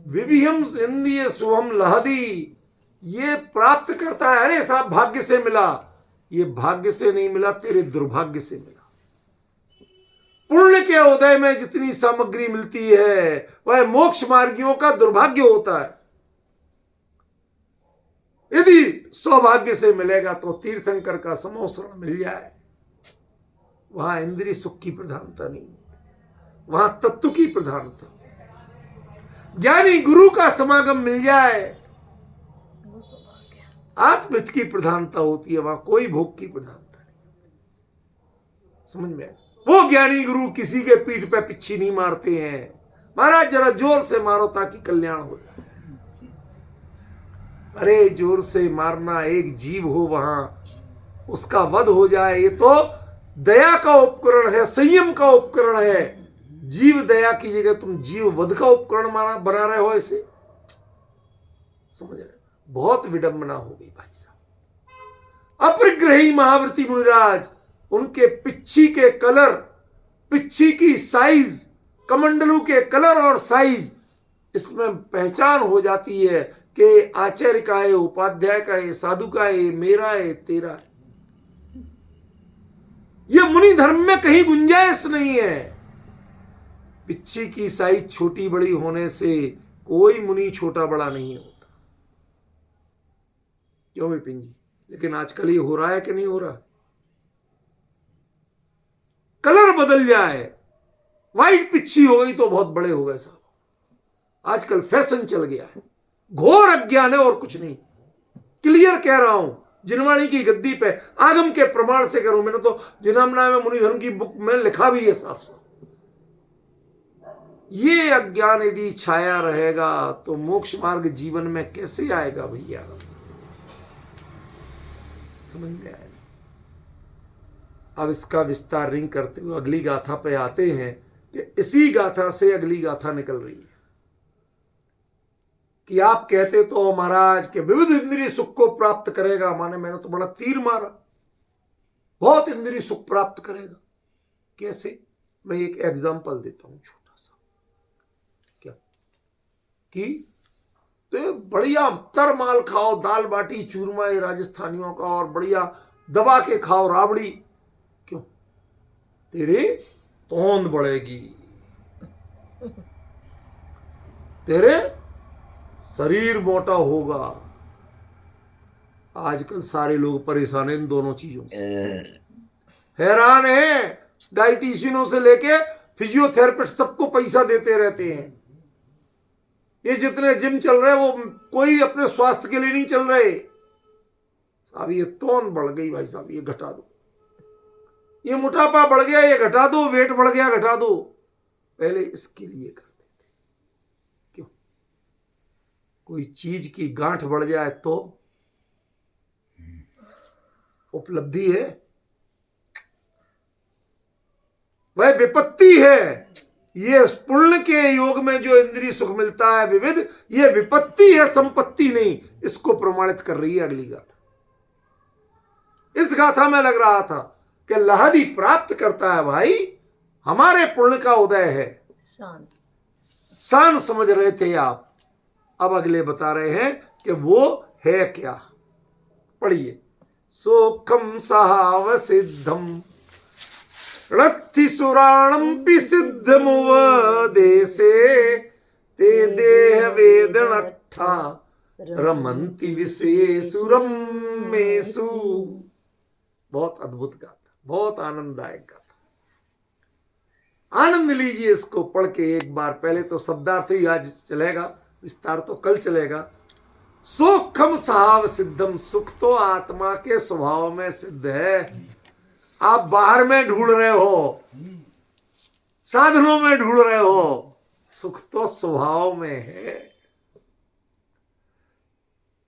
विविहम इंद्रिय सुहम लहदी। ये प्राप्त करता है, अरे साहब भाग्य से मिला। ये भाग्य से नहीं मिला, तेरे दुर्भाग्य से मिला। पुण्य के उदय में जितनी सामग्री मिलती है वह मोक्ष मार्गियों का दुर्भाग्य होता है। यदि सौभाग्य से मिलेगा तो तीर्थंकर का समोसरण मिल जाए, वहां इंद्रिय सुख की प्रधानता नहीं, वहां तत्व की प्रधानता। ज्ञानी गुरु का समागम मिल जाए, आत्महित की प्रधानता होती है, वहां कोई भोग की प्रधानता नहीं। समझ में आया? वो ज्ञानी गुरु किसी के पीठ पे पिच्छी नहीं मारते हैं, महाराज जरा जोर से मारो ताकि कल्याण हो जाए। अरे जोर से मारना, एक जीव हो वहां, उसका वध हो जाए, ये तो दया का उपकरण है, संयम का उपकरण है। जीव दया की जगह तुम जीव वध का उपकरण बना रहे हो ऐसे। समझ रहे? बहुत विडंबना हो गई भाई साहब। अपरिग्रही महाव्रती मुनिराज, उनके पिच्छी के कलर, पिच्छी की साइज, कमंडलू के कलर और साइज, इसमें पहचान हो जाती है कि आचार्य का है, उपाध्याय का है, साधु का है, मेरा है, तेरा है। यह मुनि धर्म में कहीं गुंजाइश नहीं है। पिच्छी की साइज छोटी बड़ी होने से कोई मुनि छोटा बड़ा नहीं होता। क्यों विपिन जी? लेकिन आजकल ये हो रहा है कि नहीं हो रहा? कलर बदल जाए, वाइट पिच्छी हो गई तो बहुत बड़े हो गए साहब। आजकल फैशन चल गया है, घोर अज्ञान है और कुछ नहीं। क्लियर कह रहा हूं, जिनवाणी की गद्दी पे आगम के प्रमाण से करूं। मैंने तो जिनामना में मुनि धर्म की बुक में लिखा भी है साफ साफ। ये अज्ञान यदि छाया रहेगा तो मोक्ष मार्ग जीवन में कैसे आएगा भैया? समझ में आया? अब इसका विस्तार नहीं करते हुए अगली गाथा पे आते हैं कि इसी गाथा से अगली गाथा निकल रही है कि आप कहते तो महाराज के विविध इंद्रिय सुख को प्राप्त करेगा। माने मैंने तो बड़ा तीर मारा, बहुत इंद्रिय सुख प्राप्त करेगा। कैसे? मैं एक एग्जांपल देता हूं छोटा सा। क्या कि तो बढ़िया तर माल खाओ, दाल बाटी चूरमा ये राजस्थानियों का, और बढ़िया दबा के खाओ राबड़ी। क्यों? तेरे तोंद बढ़ेगी, तेरे शरीर मोटा होगा। आजकल सारे लोग परेशान हैं इन दोनों चीजों से, हैरान है। डाइटिशियनों से लेके फिजियोथेरेपिस्ट सबको पैसा देते रहते हैं। ये जितने जिम चल रहे हैं वो कोई अपने स्वास्थ्य के लिए नहीं चल रहे साहब। ये तोंद बढ़ गई भाई साहब, ये घटा दो। ये मोटापा बढ़ गया, ये घटा दो। वेट बढ़ गया, घटा दो। पहले इसके लिए करते थे। क्यों? कोई चीज की गांठ बढ़ जाए तो उपलब्धि है, वह विपत्ति है। ये पुण्य के योग में जो इंद्रिय सुख मिलता है विविध, ये विपत्ति है, संपत्ति नहीं। इसको प्रमाणित कर रही है अगली गाथा। इस गाथा में लग रहा था कि लहदी प्राप्त करता है भाई, हमारे पुण्य का उदय है। शान समझ रहे थे आप, अब अगले बता रहे हैं कि वो है क्या। पढ़िए। सोखम सहाव सिद्धम रत्थि सुराणम सिद्धमुवदेसे ते देह वेदनट्ठा रमन्ति विशेषु रम्येषु। बहुत अद्भुत गाथा, बहुत आनंददायक गाथा। आनंद लीजिए इसको पढ़ के एक बार। पहले तो शब्दार्थ ही आज चलेगा, विस्तार तो कल चलेगा। सोखम सहाव सिद्धम, सुख तो आत्मा के स्वभाव में सिद्ध है। आप बाहर में ढूंढ रहे हो, साधनों में ढूंढ रहे हो, सुख तो स्वभाव में है।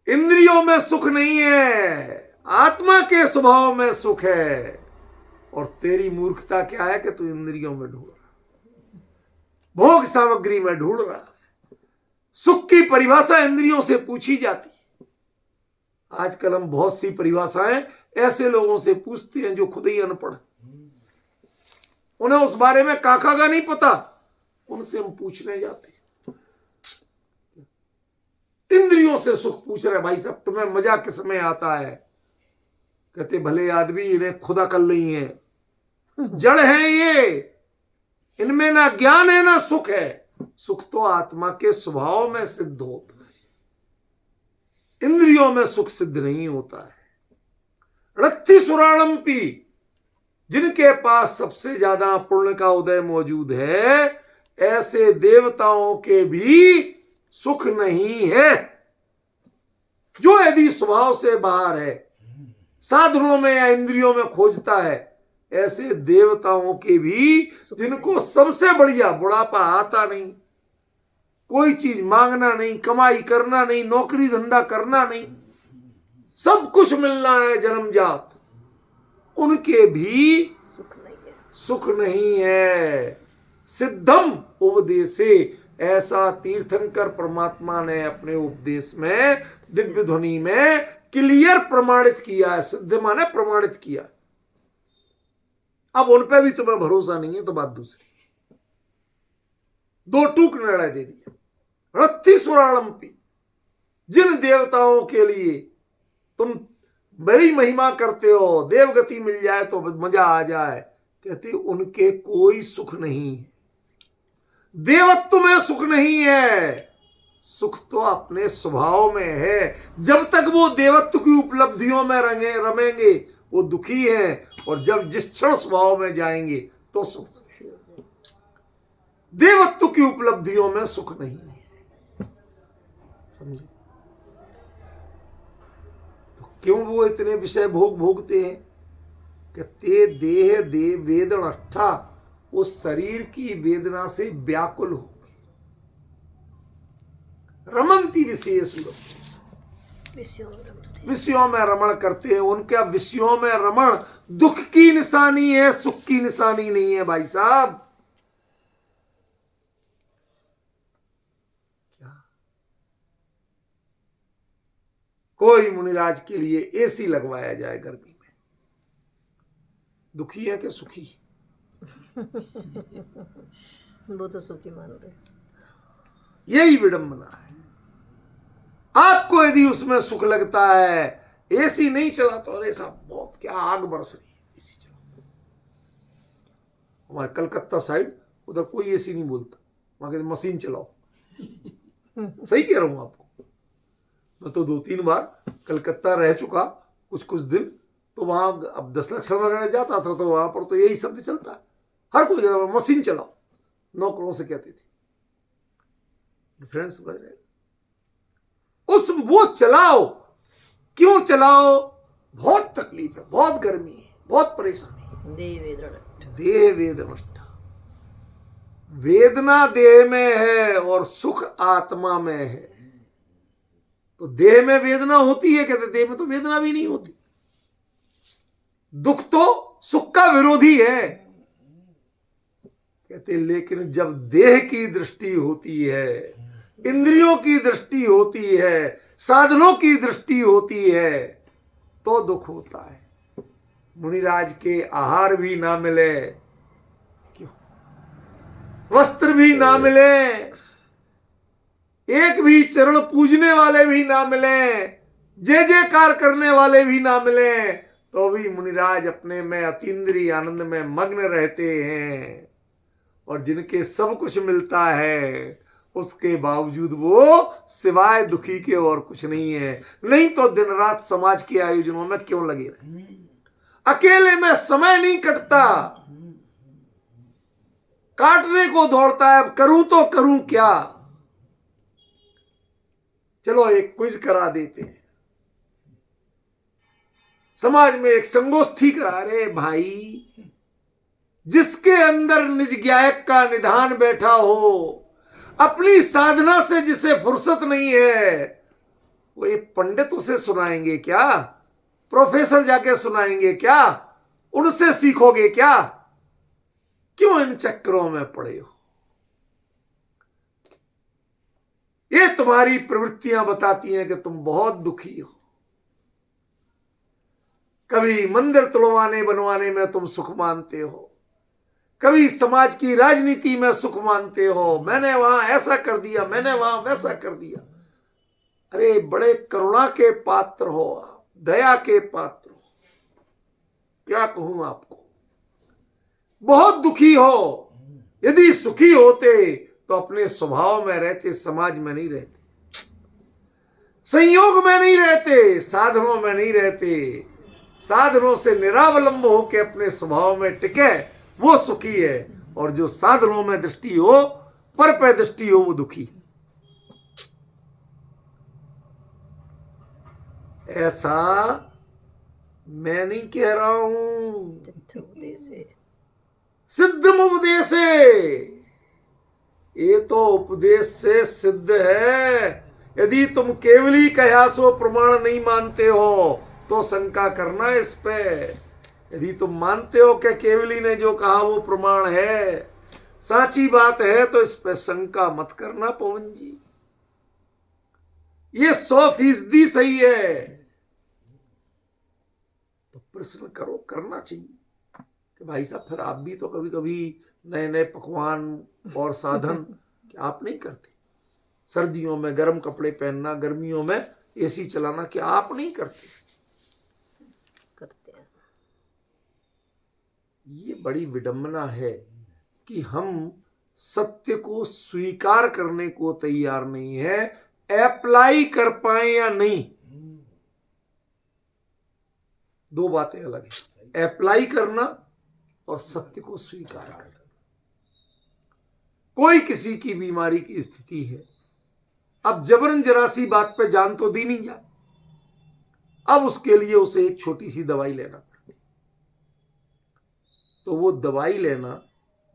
इंद्रियों में सुख नहीं है, आत्मा के स्वभाव में सुख है। और तेरी मूर्खता क्या है कि तू इंद्रियों में ढूंढ रहा, भोग सामग्री में ढूंढ रहा। सुख की परिभाषा इंद्रियों से पूछी जाती है। आजकल हम बहुत सी परिभाषाएं ऐसे लोगों से पूछते हैं जो खुद ही अनपढ़, उन्हें उस बारे में काका का नहीं पता, उनसे हम पूछने जाते हैं। इंद्रियों से सुख पूछ रहे भाई साहब, तुम्हें मजा किस में आता है? कहते भले आदमी, इन्हें खुदा कर नहीं है, जड़ है ये, इनमें ना ज्ञान है ना सुख है। सुख तो आत्मा के स्वभाव में सिद्ध होता है, इंद्रियों में सुख सिद्ध नहीं होता है। रत्थि सुराणम्पी, जिनके पास सबसे ज्यादा पुण्य का उदय मौजूद है, ऐसे देवताओं के भी सुख नहीं है। जो यदि स्वभाव से बाहर है, साधनों में या इंद्रियों में खोजता है, ऐसे देवताओं के भी, जिनको सबसे बढ़िया बुढ़ापा आता नहीं, कोई चीज मांगना नहीं, कमाई करना नहीं, नौकरी धंधा करना नहीं, सब कुछ मिलना है जन्मजात, उनके भी सुख नहीं है। सिद्धम उपदेशे, ऐसा तीर्थंकर परमात्मा ने अपने उपदेश में, दिव्य ध्वनि में क्लियर प्रमाणित किया है। सिद्ध माने प्रमाणित किया। अब उन पे भी तुम्हें भरोसा नहीं है तो बात दूसरी। दो टूक निर्णय दे दिया। रत्थि सुराणम्पी, जिन देवताओं के लिए तुम बड़ी महिमा करते हो, देवगति मिल जाए तो मजा आ जाए, कहते उनके कोई सुख नहीं है, देवत्व में सुख नहीं है। सुख तो अपने स्वभाव में है। जब तक वो देवत्व की उपलब्धियों में रमेंगे वो दुखी हैं, और जब जिस क्षण स्वभाव में जाएंगे तो सुख। देवत्व की उपलब्धियों में सुख नहीं है, समझे? तो क्यों वो इतने विषय भोगते हैं? कि ते देह दे वेदन अट्ठा, उस शरीर की वेदना से व्याकुल हो गए। रमंती विषयेषु विषयों में रमण करते हैं। उनका विषयों में रमण दुख की निशानी है, सुख की निशानी नहीं है भाई साहब। क्या कोई मुनिराज के लिए एसी लगवाया जाए गर्मी में, दुखी है कि सुखी? वो तो सुखी मान रहे। यही विडंबना है। आपको यदि उसमें सुख लगता है, एसी नहीं चला तो अरे साहब बहुत क्या आग बरस रही है, एसी चलाओ। हमारे कलकत्ता साइड उधर कोई एसी नहीं बोलता, वहां कहते मशीन चलाओ। सही कह रहा हूं आपको। मैं तो 2-3 बार कलकत्ता रह चुका कुछ दिन, तो वहां अब 10 लक्षण वगैरह जाता था, तो वहां पर तो यही शब्द चलता है। हर कोई जगह मशीन चलाओ, नौकरों से कहती थी। डिफरेंस समझ रहे? उस वो चलाओ, क्यों चलाओ? बहुत तकलीफ है, बहुत गर्मी है, बहुत परेशानी। देह वेदना, वेदना देह में है और सुख आत्मा में है। तो देह में वेदना होती है, कहते देह में तो वेदना भी नहीं होती। दुख तो सुख का विरोधी है, कहते लेकिन जब देह की दृष्टि होती है, इंद्रियों की दृष्टि होती है, साधनों की दृष्टि होती है, तो दुख होता है। मुनिराज के आहार भी ना मिले, क्यों? वस्त्र भी ना मिले, एक भी चरण पूजने वाले भी ना मिले, जय जयकार करने वाले भी ना मिले, तो भी मुनिराज अपने में अतीन्द्रिय आनंद में मग्न रहते हैं। और जिनके सब कुछ मिलता है, उसके बावजूद वो सिवाय दुखी के और कुछ नहीं है। नहीं तो दिन रात समाज के आयोजनों में क्यों लगे रहे? अकेले में समय नहीं कटता, काटने को दौड़ता है। अब करूं तो करूं क्या? चलो एक क्विज करा देते हैं, समाज में एक संगोष्ठी करा रहे भाई। जिसके अंदर निज ज्ञायक का निधान बैठा हो, अपनी साधना से जिसे फुर्सत नहीं है, वो ये पंडित उसे सुनाएंगे क्या? प्रोफेसर जाके सुनाएंगे क्या? उनसे सीखोगे क्या? क्यों इन चक्करों में पड़े हो? ये तुम्हारी प्रवृत्तियां बताती हैं कि तुम बहुत दुखी हो। कभी मंदिर तुड़वाने बनवाने में तुम सुख मानते हो, कभी समाज की राजनीति में सुख मानते हो। मैंने वहां ऐसा कर दिया, मैंने वहां वैसा कर दिया। अरे बड़े करुणा के पात्र हो आप, दया के पात्र हो। क्या कहूं आपको, बहुत दुखी हो। यदि सुखी होते तो अपने स्वभाव में रहते, समाज में नहीं रहते, संयोग में नहीं रहते, साधनों में नहीं रहते। साधनों से निरावलंब होकर अपने स्वभाव में टिके, वो सुखी है। और जो साधनों में दृष्टि हो, पर पे दृष्टि हो, वो दुखी। ऐसा मैं नहीं कह रहा हूं, सिद्धम उपदेशे। ये तो उपदेश से सिद्ध है। यदि तुम केवली कहा सो प्रमाण नहीं मानते हो तो शंका करना इस पे। यदि तुम मानते हो कि केवली ने जो कहा वो प्रमाण है, साची बात है, तो इस पे शंका मत करना पवन जी। ये 100% सही है। तो प्रश्न करो, करना चाहिए कि भाई साहब फिर आप भी तो कभी कभी नए नए पकवान और साधन क्या आप नहीं करते? सर्दियों में गर्म कपड़े पहनना, गर्मियों में एसी चलाना, क्या आप नहीं करते? करते हैं। ये बड़ी विडंबना है कि हम सत्य को स्वीकार करने को तैयार नहीं है, अप्लाई कर पाए या नहीं, दो बातें अलग है। अप्लाई करना और सत्य को स्वीकार करना। कोई किसी की बीमारी की स्थिति है, अब जबरन जरा सी बात पे जान तो दी नहीं जा, अब उसके लिए उसे एक छोटी सी दवाई लेना पड़ती, तो वो दवाई लेना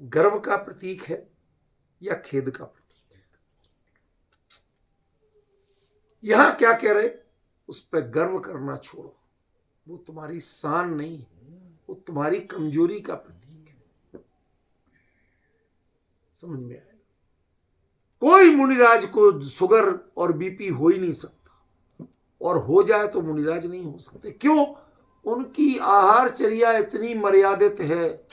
गर्व का प्रतीक है या खेद का प्रतीक है? यहां क्या कह रहे, उस पर गर्व करना छोड़ो, वो तुम्हारी शान नहीं है, वो तुम्हारी कमजोरी का प्रतीक है। समझ में आया? कोई मुनिराज को शुगर और बीपी हो ही नहीं सकता, और हो जाए तो मुनिराज नहीं हो सकते। क्यों? उनकी आहारचर्या इतनी मर्यादित है,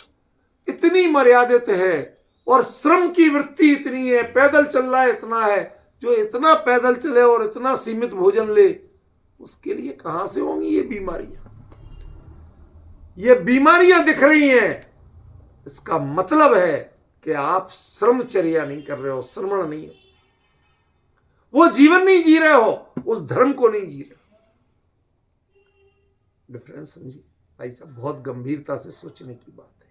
इतनी मर्यादित है, और श्रम की वृत्ति इतनी है, पैदल चल रहा है इतना है, जो इतना पैदल चले और इतना सीमित भोजन ले, उसके लिए कहां से होंगी ये बीमारियां? ये बीमारियां दिख रही हैं, इसका मतलब है कि आप श्रमचर्या नहीं कर रहे हो, श्रमण नहीं हो, वो जीवन नहीं जी रहे हो, उस धर्म को नहीं जी रहे हो। डिफरेंस समझिए भाई साहब, बहुत गंभीरता से सोचने की बात है।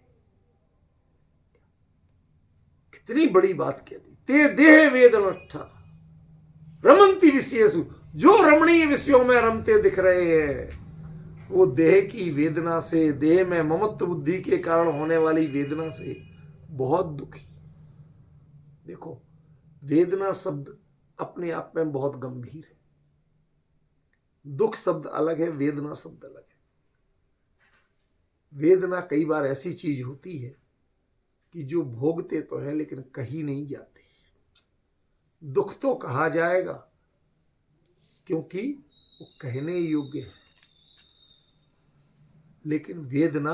कितनी बड़ी बात कह दी। ते देह वेदनष्ठा रमंती विषयेषु, जो रमणीय विषयों में रमते दिख रहे हैं, वो देह की वेदना से, देह में ममत्व बुद्धि के कारण होने वाली वेदना से बहुत दुखी। देखो, वेदना शब्द अपने आप में बहुत गंभीर है। दुख शब्द अलग है, वेदना शब्द अलग है। वेदना कई बार ऐसी चीज होती है कि जो भोगते तो है लेकिन कहीं नहीं जाती। दुख तो कहा जाएगा क्योंकि वो कहने योग्य है, लेकिन वेदना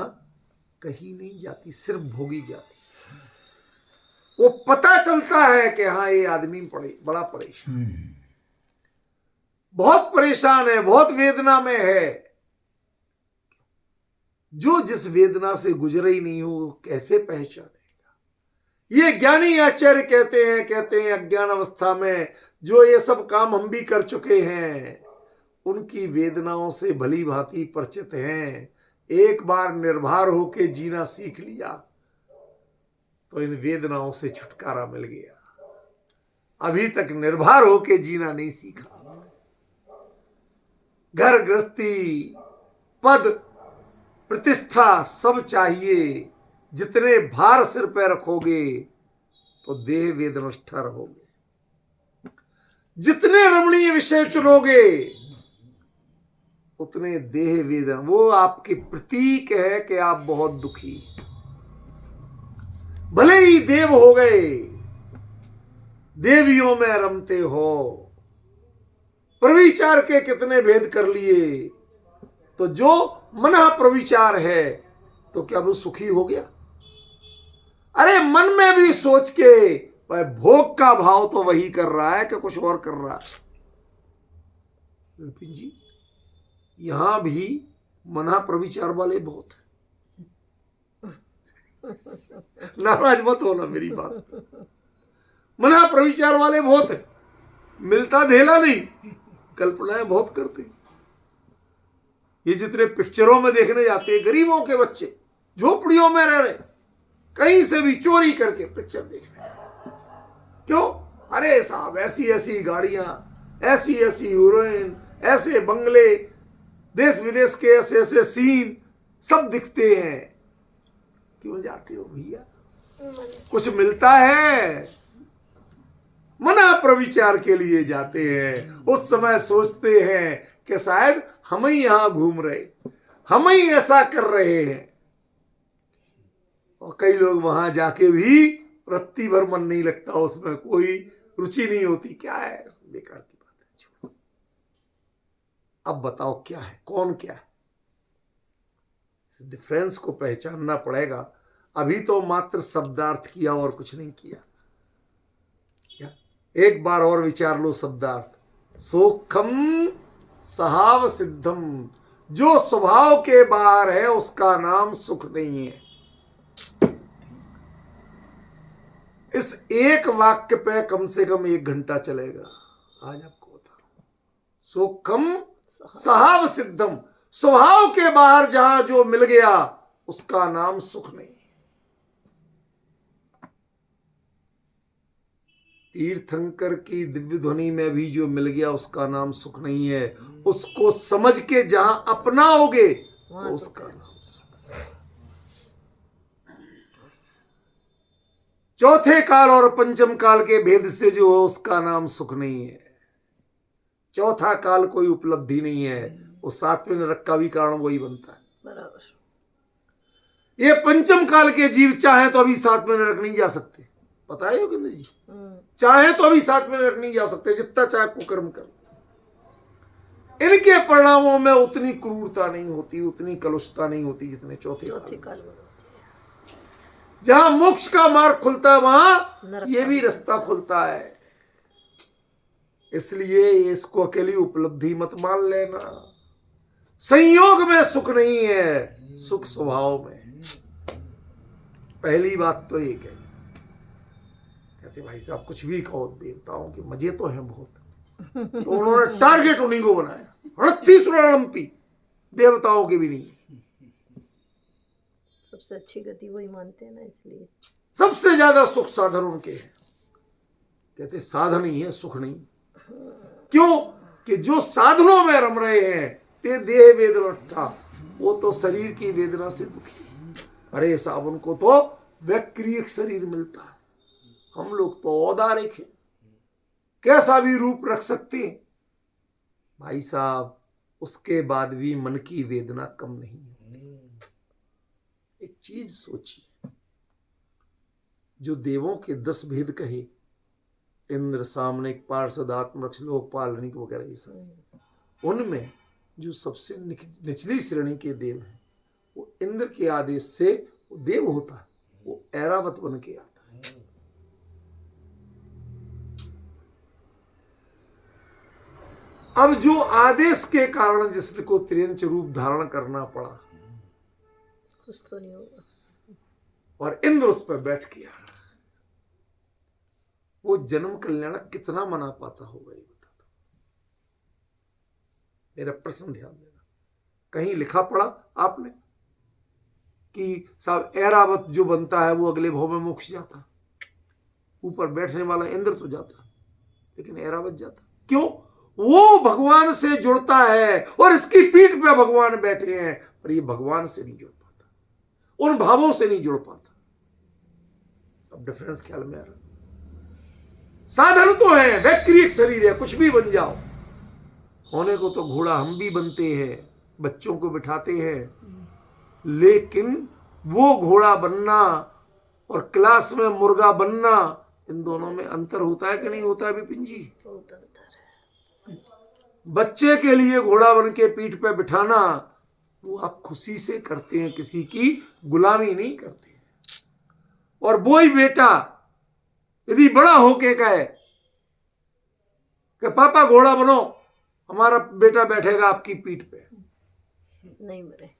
कहीं नहीं जाती, सिर्फ भोगी जाती। वो पता चलता है कि हाँ ये आदमी बड़ा परेशान, बहुत परेशान है, बहुत वेदना में है। जो जिस वेदना से गुजरे ही नहीं हो, वो कैसे पहचानेगा? ये ज्ञानी आचार्य कहते हैं अज्ञान अवस्था में जो ये सब काम हम भी कर चुके हैं, उनकी वेदनाओं से भली भांति परिचित हैं। एक बार निर्भर होके जीना सीख लिया तो इन वेदनाओं से छुटकारा मिल गया। अभी तक निर्भर होके जीना नहीं सीखा। घर गृहस्थी, पद प्रतिष्ठा सब चाहिए, जितने भार सिर पे रखोगे तो देह वेदनष्ठा रहोगे। जितने रमणीय विषय चुनोगे उतने देह वेदन, वो आपकी प्रतीक है कि आप बहुत दुखी। भले ही देव हो गए, देवियों में रमते हो, प्रविचार के कितने भेद कर लिए, तो जो मना प्रविचार है तो क्या वो सुखी हो गया? अरे मन में भी सोच के भाई भोग का भाव तो वही कर रहा है कि कुछ और कर रहा है। विपिन जी, यहां भी मना प्रविचार वाले बहुत है। नाराज मत होना मेरी बात। मना प्रविचार वाले बहुत है, मिलता धेला नहीं, कल्पनाएं बहुत करते। ये जितने पिक्चरों में देखने जाते हैं, गरीबों के बच्चे झोपड़ियों में रह रहे, कहीं से भी चोरी करके पिक्चर देख रहे। क्यों? अरे साहब ऐसी ऐसी गाड़ियां, ऐसी ऐसी हीरोइन, ऐसे बंगले, देश विदेश के ऐसे ऐसे सीन सब दिखते हैं। क्यों जाते हो भैया? कुछ मिलता है? मना प्रविचार के लिए जाते हैं। उस समय सोचते हैं कि शायद हम ही यहां घूम रहे, हम ही ऐसा कर रहे हैं, और कई लोग वहां जाके भी रत्ती भर मन नहीं लगता, उसमें कोई रुचि नहीं होती। क्या है, बेकार की बात है, छोड़ो। अब बताओ क्या है, कौन क्या है? इस डिफरेंस को पहचानना पड़ेगा। अभी तो मात्र शब्दार्थ किया और कुछ नहीं किया। एक बार और विचार लो शब्दार्थ। सोखम सहाव सिद्धम, जो स्वभाव के बाहर है उसका नाम सुख नहीं है। इस एक वाक्य पे कम से कम 1 घंटा चलेगा। आज आपको बता रहा हूं, सुखम सहाव सिद्धम, स्वभाव के बाहर जहां जो मिल गया उसका नाम सुख नहीं। तीर्थंकर की दिव्य ध्वनि में भी जो मिल गया उसका नाम सुख नहीं है। उसको समझ के जहां अपनाओगे तो उसका नाम सुख। चौथे काल और पंचम काल के भेद से जो हो उसका नाम सुख नहीं है। चौथा काल कोई उपलब्धि नहीं है, वो 7वें नरक का भी कारण वही बनता है। बराबर। ये पंचम काल के जीव चाहे तो अभी 7वें नरक नहीं जा सकते, पता है योगेंद्र जी? चाहे तो अभी 7वें नरक नहीं जा सकते, जितना चाहे कुकर्म कर। इनके परिणामों में उतनी क्रूरता नहीं होती, उतनी कलुषता नहीं होती जितने चौथे काल में होती है। जहां मोक्ष का मार्ग खुलता है वहां ये भी रास्ता खुलता है। इसलिए इसको अकेली उपलब्धि मत मान लेना। संयोग में सुख नहीं है, सुख स्वभाव में। पहली बात तो ये कहते भाई साहब कुछ भी कहो, देवताओं के मजे तो हैं बहुत, तो उन्होंने टारगेट उन्हीं को बनाया। 38 सुराणम्पी, देवताओं के भी नहीं। सबसे अच्छी गति वही मानते हैं ना, इसलिए सबसे ज्यादा सुख साधन उनके हैं। कहते साधन ही है, सुख नहीं। क्यों? कि जो साधनों में रम रहे हैं ते देह वेदना, वो तो शरीर की वेदना से दुखी। अरे साहब उनको तो वैक्रियक शरीर मिलता है, हम लोग तो औदारिक हैं, कैसा भी रूप रख सकते हैं। भाई साहब उसके बाद भी मन की वेदना कम नहीं है। एक चीज सोचिए, जो देवों के 10 भेद कहे, इंद्र, सामनिक, पार्षद, आत्मरक्ष, लोकपाल, रणिक वगैरह, ये सब, उनमें जो सबसे निचली श्रेणी के देव हैं वो इंद्र के आदेश से वो देव होता है, वो ऐरावत बन के आता है। अब जो आदेश के कारण जिसको त्रियंच रूप धारण करना पड़ा, कुछ तो नहीं होगा, और इंद्र उस पर बैठ के आ रहा है, वो जन्म कल्याण कितना मना पाता होगा ये बता दो। मेरा प्रश्न ध्यान देना। कहीं लिखा पड़ा आपने कि साहब ऐरावत जो बनता है वो अगले भाव में मोक्ष जाता, ऊपर बैठने वाला इंद्र तो जाता लेकिन ऐरावत जाता? क्यों? वो भगवान से जुड़ता है और इसकी पीठ पे भगवान बैठे हैं, पर ये भगवान से नहीं जुड़ पाता, उन भावों से नहीं जुड़ पाता। अब डिफरेंस ख्याल में आ रहा? साधन तो है, वैक्रियक शरीर है, कुछ भी बन जाओ। होने को तो घोड़ा हम भी बनते हैं, बच्चों को बिठाते हैं, लेकिन वो घोड़ा बनना और क्लास में मुर्गा बनना, इन दोनों में अंतर होता है कि नहीं होता है विपिन जी? बहुत अंतर है। बच्चे के लिए घोड़ा बन के पीठ पे बिठाना वो आप खुशी से करते हैं, किसी की गुलामी नहीं करते। और वो ही बेटा यदि बड़ा होके कहे कि पापा घोड़ा बनो, हमारा बेटा बैठेगा आपकी पीठ पे, नहीं बने।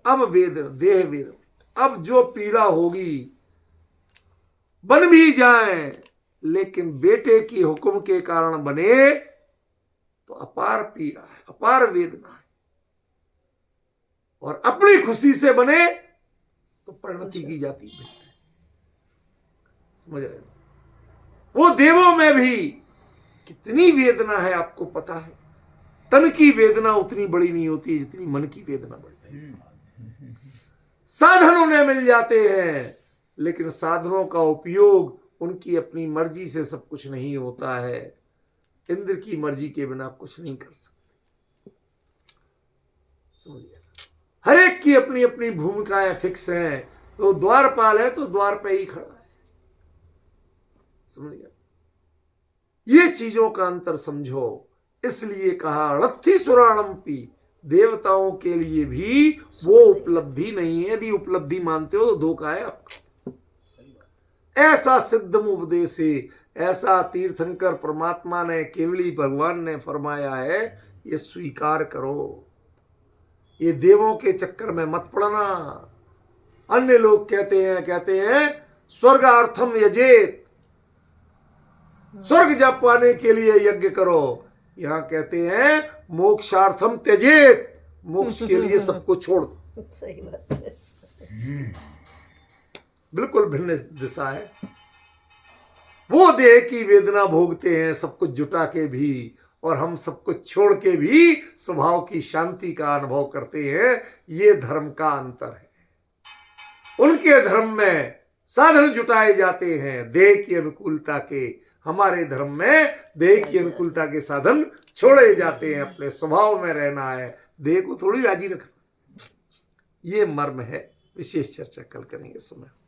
अब वेद देह वेद, अब जो पीड़ा होगी बन भी जाए, लेकिन बेटे की हुक्म के कारण बने तो अपार पीड़ा है, अपार वेदना है। और अपनी खुशी से बने तो परिणति की जाती है। समझ रहे हो? वो देवों में भी कितनी वेदना है आपको पता है। तन की वेदना उतनी बड़ी नहीं होती जितनी मन की वेदना बड़ी है। साधन उन्हें मिल जाते हैं, लेकिन साधनों का उपयोग उनकी अपनी मर्जी से सब कुछ नहीं होता है। इंद्र की मर्जी के बिना कुछ नहीं कर सकते। समझिए, हर एक की अपनी अपनी भूमिकाएं फिक्स हैं। तो द्वारपाल है तो द्वार पे ही खड़ा है। समझ गया? ये चीजों का अंतर समझो। इसलिए कहा अड़थी सुराणम्पी, देवताओं के लिए भी वो उपलब्धि नहीं है। यदि उपलब्धि मानते हो तो धोखा है आपका। ऐसा सिद्धम उपदेश, ऐसा तीर्थंकर परमात्मा ने, केवली भगवान ने फरमाया है, ये स्वीकार करो। ये देवों के चक्कर में मत पड़ना। अन्य लोग कहते हैं स्वर्गार्थम यजेत, स्वर्ग जब पाने के लिए यज्ञ करो। यहाँ कहते हैं मोक्षार्थम त्यजेत, मोक्ष के लिए सबको छोड़ दो। सही बात है। बिल्कुल भिन्न दिशा है। वो देह की वेदना भोगते हैं सब कुछ जुटा के भी, और हम सब कुछ छोड़ के भी स्वभाव की शांति का अनुभव करते हैं। ये धर्म का अंतर है। उनके धर्म में साधन जुटाए जाते हैं देह की अनुकूलता के, हमारे धर्म में देह की अनुकूलता के साधन छोड़े जाते हैं। अपने स्वभाव में रहना है, देह को थोड़ी राजी रखना। ये मर्म है। विशेष चर्चा कल करेंगे समय।